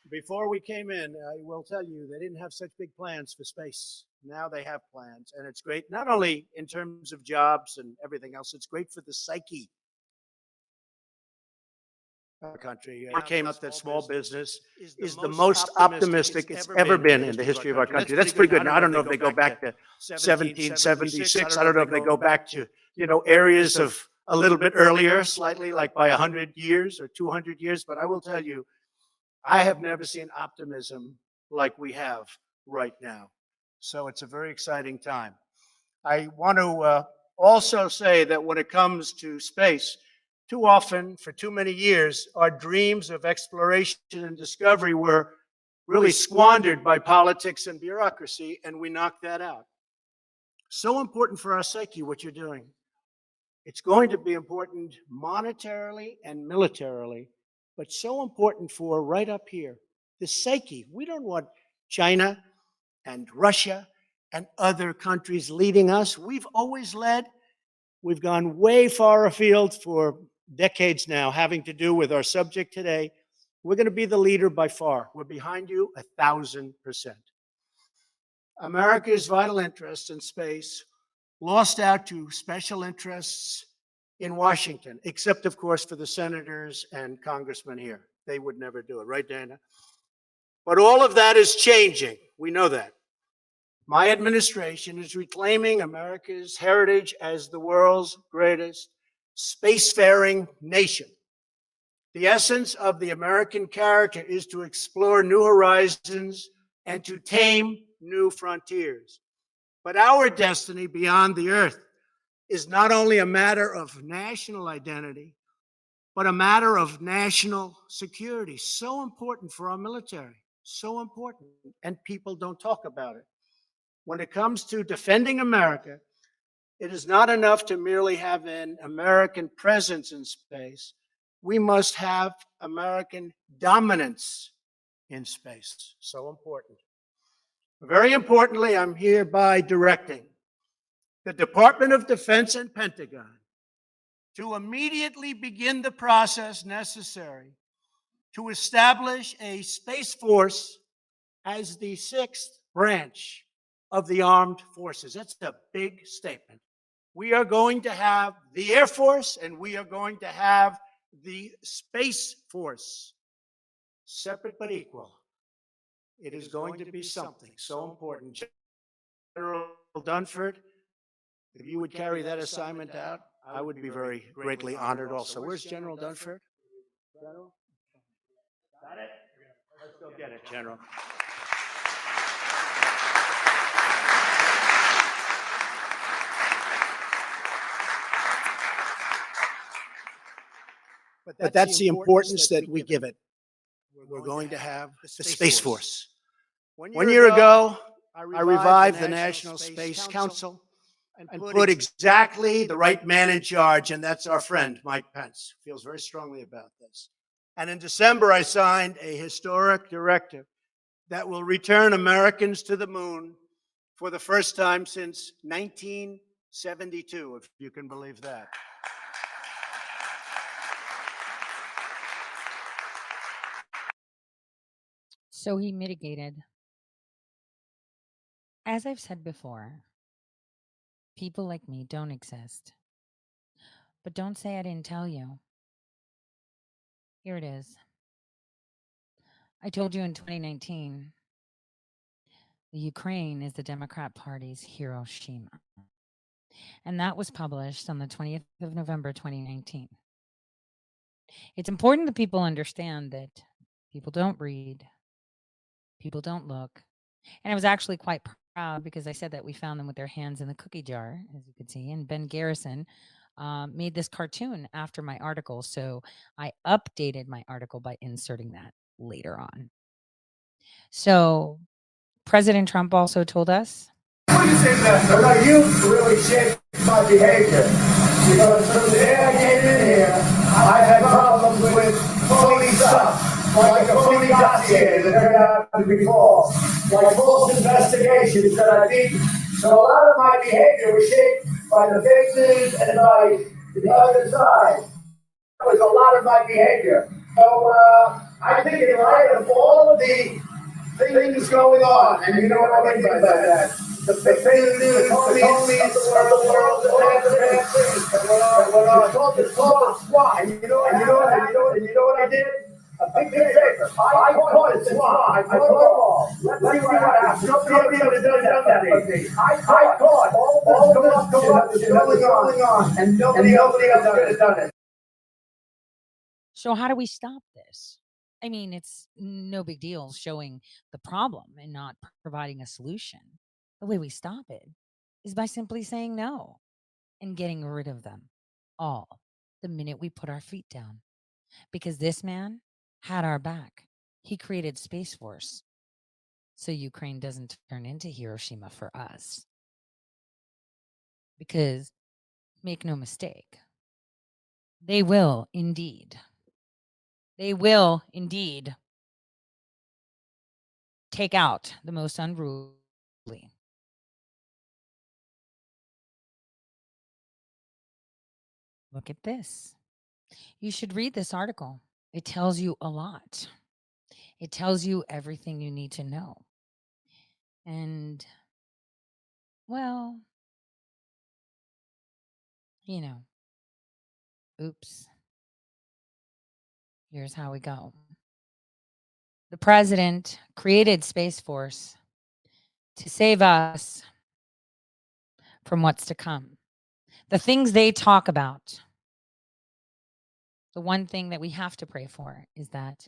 Before we came in, I will tell you, they didn't have such big plans for space. Now they have plans, and it's great, not only in terms of jobs and everything else, it's great for the psyche of our country. It came up that small business is the most optimistic it's ever been in the history of our country. That's pretty good. Now, I don't know if they go back to 1776. I don't know if they go back to, you know, areas of a little bit earlier, slightly, like by 100 years or 200 years, but I will tell you, I have never seen optimism like we have right now. So it's a very exciting time. I want to also say that when it comes to space, too often, for too many years, our dreams of exploration and discovery were really squandered by politics and bureaucracy, and we knocked that out. So important for our psyche, what you're doing. It's going to be important monetarily and militarily, but so important for right up here, the psyche. We don't want China and Russia and other countries leading us. We've always led. We've gone way far afield for decades now, having to do with our subject today. We're going to be the leader by far. We're behind you 1,000%. America's vital interests in space lost out to special interests in Washington, except, of course, for the senators and congressmen here. They would never do it, right, Dana? But all of that is changing. We know that. My administration is reclaiming America's heritage as the world's greatest spacefaring nation. The essence of the American character is to explore new horizons and to tame new frontiers. But our destiny beyond the Earth is not only a matter of national identity, but a matter of national security. So important for our military, so important, and people don't talk about it. When it comes to defending America, it is not enough to merely have an American presence in space. We must have American dominance in space. So important. Very importantly, I'm hereby directing the Department of Defense and Pentagon to immediately begin the process necessary to establish a Space Force as the 6th branch of the armed forces. That's a big statement. We are going to have the Air Force and we are going to have the Space Force, separate but equal. It is going to be something so important. General Dunford, if you would carry that assignment out, I would be very greatly honored also. Where's General Dunford? General? Got it? Let's go get it, General. But that's the importance that we give it. We're going to have the Space Force. 1 year ago, I revived the National Space Council. and put exactly the right man in charge, and that's our friend, Mike Pence, feels very strongly about this. And in December, I signed a historic directive that will return Americans to the moon for the first time since 1972, if you can believe that. So he mitigated. As I've said before, people like me don't exist. But don't say I didn't tell you. Here it is. I told you in 2019, the Ukraine is the Democrat Party's Hiroshima. And that was published on the 20th of November, 2019. It's important that people understand that people don't read, people don't look. And I was actually quite proud because I said that we found them with their hands in the cookie jar, as you could see. And Ben Garrison made this cartoon after my article. So I updated my article by inserting that later on. So President Trump also told us. What do you think that you really shaped my behavior? Because from the day I came in here, I've had problems with phony stuff, like a phony dossier that turned out to be false, like false investigations that I beat. So a lot of my behavior was shaped by the fake news and by the other side. That was a lot of my behavior. So I think in light of all of the things going on, and you know what I mean by that. The fake news, the homies, the world, the bad things that went on. It's called a SWAT. And you know what I did? A big favor. I caught it, SWAT. I caught them all. Let's see what happens. Nobody ever done that for me. I caught all this corruption going on, and nobody else could have done it. So how do we stop this? I mean, it's no big deal showing the problem and not providing a solution. The way we stop it is by simply saying no and getting rid of them all the minute we put our feet down. Because this man had our back. He created Space Force so Ukraine doesn't turn into Hiroshima for us. Because, make no mistake, they will indeed take out the most unruly. Look at this. You should read this article. It tells you a lot. It tells you everything you need to know. And, well, you know, oops. Here's how we go. The president created Space Force to save us from what's to come. The things they talk about. The one thing that we have to pray for is that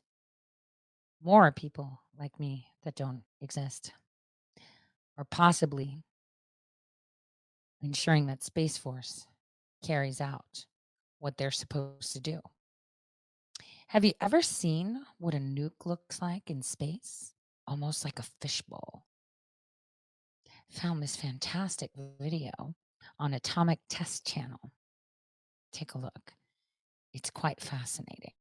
more people like me that don't exist are possibly ensuring that Space Force carries out what they're supposed to do. Have you ever seen what a nuke looks like in space? Almost like a fishbowl. Found this fantastic video on Atomic Test Channel. Take a look. It's quite fascinating.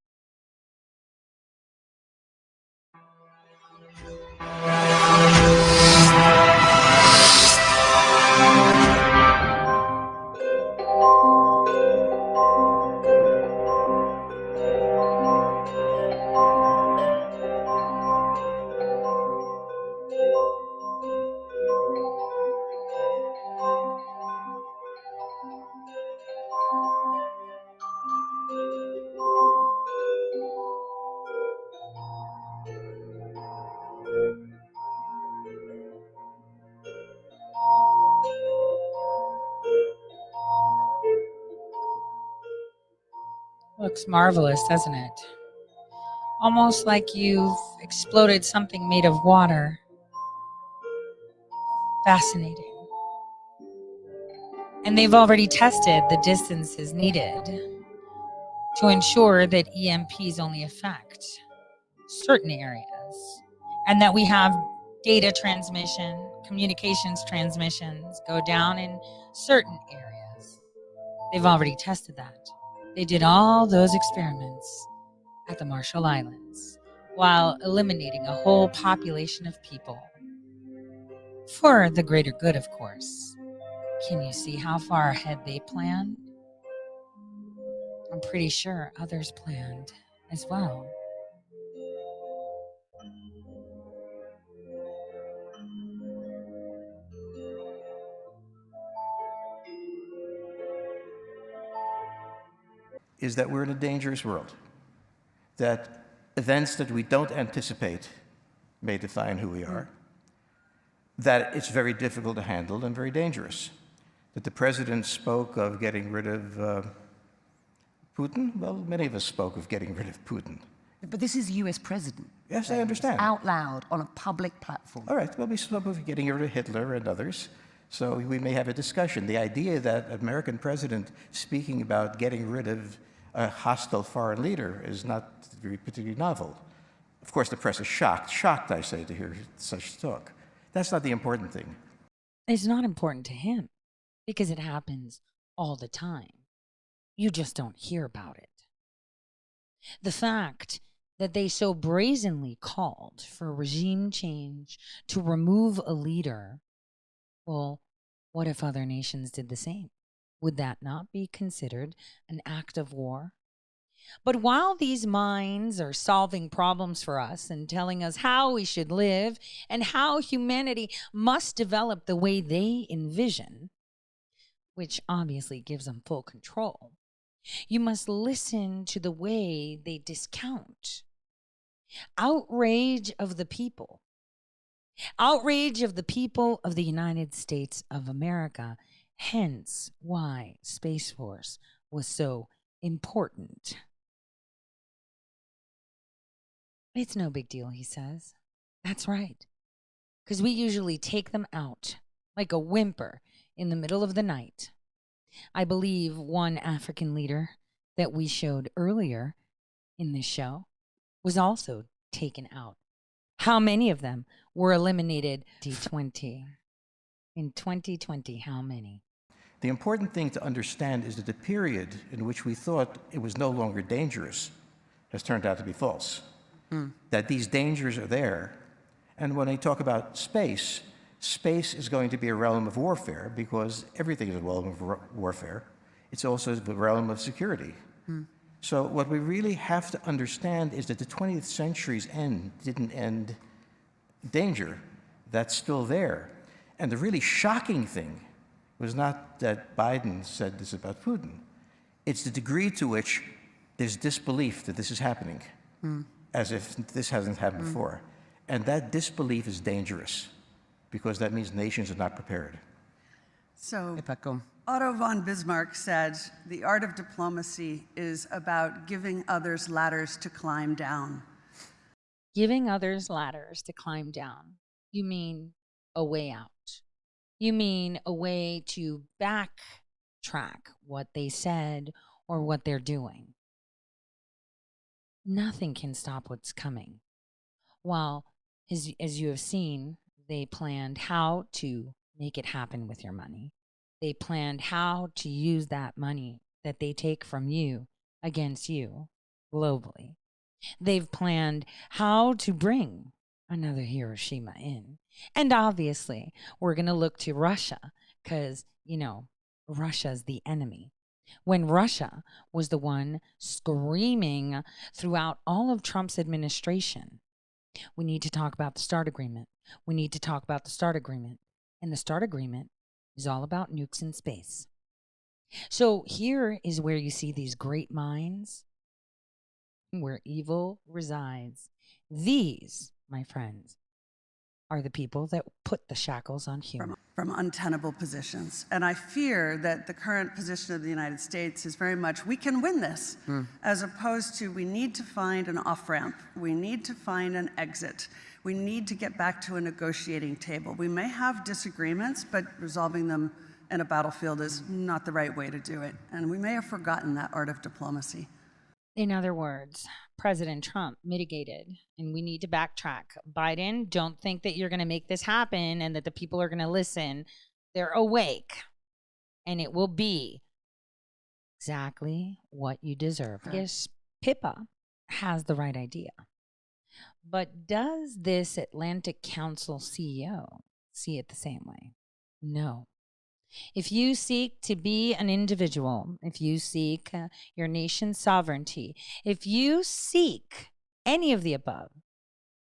Looks marvelous, doesn't it? Almost like you've exploded something made of water. Fascinating. And they've already tested the distances needed to ensure that EMPs only affect certain areas and that we have data transmission, communications transmissions go down in certain areas. They've already tested that. They did all those experiments at the Marshall Islands while eliminating a whole population of people. For the greater good, of course. Can you see how far ahead they planned? I'm pretty sure others planned as well. Is that we're in a dangerous world, that events that we don't anticipate may define who we are, that it's very difficult to handle and very dangerous, that the president spoke of getting rid of Putin. Well, many of us spoke of getting rid of Putin. But this is US president. Yes, I understand. Out loud on a public platform. All right, well, we spoke of getting rid of Hitler and others, so we may have a discussion. The idea that an American president speaking about getting rid of a hostile foreign leader is not very particularly novel. Of course, the press is shocked, I say, to hear such talk. That's not the important thing. It's not important to him because it happens all the time. You just don't hear about it. The fact that they so brazenly called for regime change to remove a leader, well, what if other nations did the same? Would that not be considered an act of war? But while these minds are solving problems for us and telling us how we should live and how humanity must develop the way they envision, which obviously gives them full control, you must listen to the way they discount. Outrage of the people. Outrage of the people of the United States of America. Hence why Space Force was so important. It's no big deal, he says. That's right. Because we usually take them out like a whimper in the middle of the night. I believe one African leader that we showed earlier in this show was also taken out. How many of them were eliminated? D20. In 2020, how many? The important thing to understand is that the period in which we thought it was no longer dangerous has turned out to be false. That these dangers are there. And when I talk about space, space is going to be a realm of warfare because everything is a realm of warfare. It's also the realm of security. So what we really have to understand is that the 20th century's end didn't end danger. That's still there. And the really shocking thing was not that Biden said this about Putin. It's the degree to which there's disbelief that this is happening, as if this hasn't happened before. And that disbelief is dangerous because that means nations are not prepared. So, Otto von Bismarck said, the art of diplomacy is about giving others ladders to climb down. Giving others ladders to climb down. You mean a way out. You mean a way to backtrack what they said or what they're doing. Nothing can stop what's coming. While, as you have seen, they planned how to make it happen with your money. They planned how to use that money that they take from you against you globally. They've planned how to bring another Hiroshima in. And obviously, we're going to look to Russia because, Russia's the enemy. When Russia was the one screaming throughout all of Trump's administration, we need to talk about the START agreement. We need to talk about the START agreement. And the START agreement is all about nukes in space. So here is where you see these great minds, where evil resides. These, my friends, are the people that put the shackles on humans. From untenable positions. And I fear that the current position of the United States is very much, we can win this, as opposed to we need to find an off-ramp. We need to find an exit. We need to get back to a negotiating table. We may have disagreements, but resolving them in a battlefield is not the right way to do it. And we may have forgotten that art of diplomacy. In other words, President Trump mitigated, and we need to backtrack. Biden, don't think that you're going to make this happen and that the people are going to listen. They're awake. and it will be exactly what you deserve. Yes, Pippa has the right idea. But does this Atlantic Council CEO see it the same way? No. If you seek to be an individual, if you seek your nation's sovereignty, if you seek any of the above,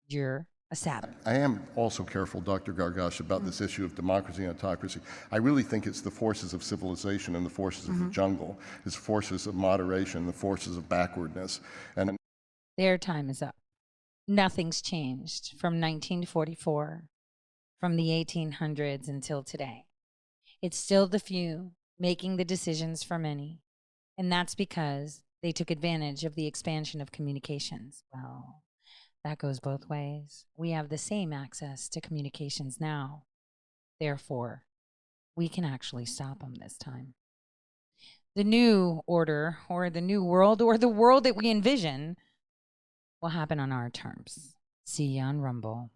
you're a savage. I am also careful, Dr. Gargash, about this issue of democracy and autocracy. I really think it's the forces of civilization and the forces of the jungle, it's forces of moderation, the forces of backwardness. And Their time is up. Nothing's changed from 1944, from the 1800s until today. It's still the few making the decisions for many, and that's because they took advantage of the expansion of communications. Well, that goes both ways. We have the same access to communications now. Therefore, we can actually stop them this time. The new order, or the new world, or the world that we envision will happen on our terms. See you on Rumble.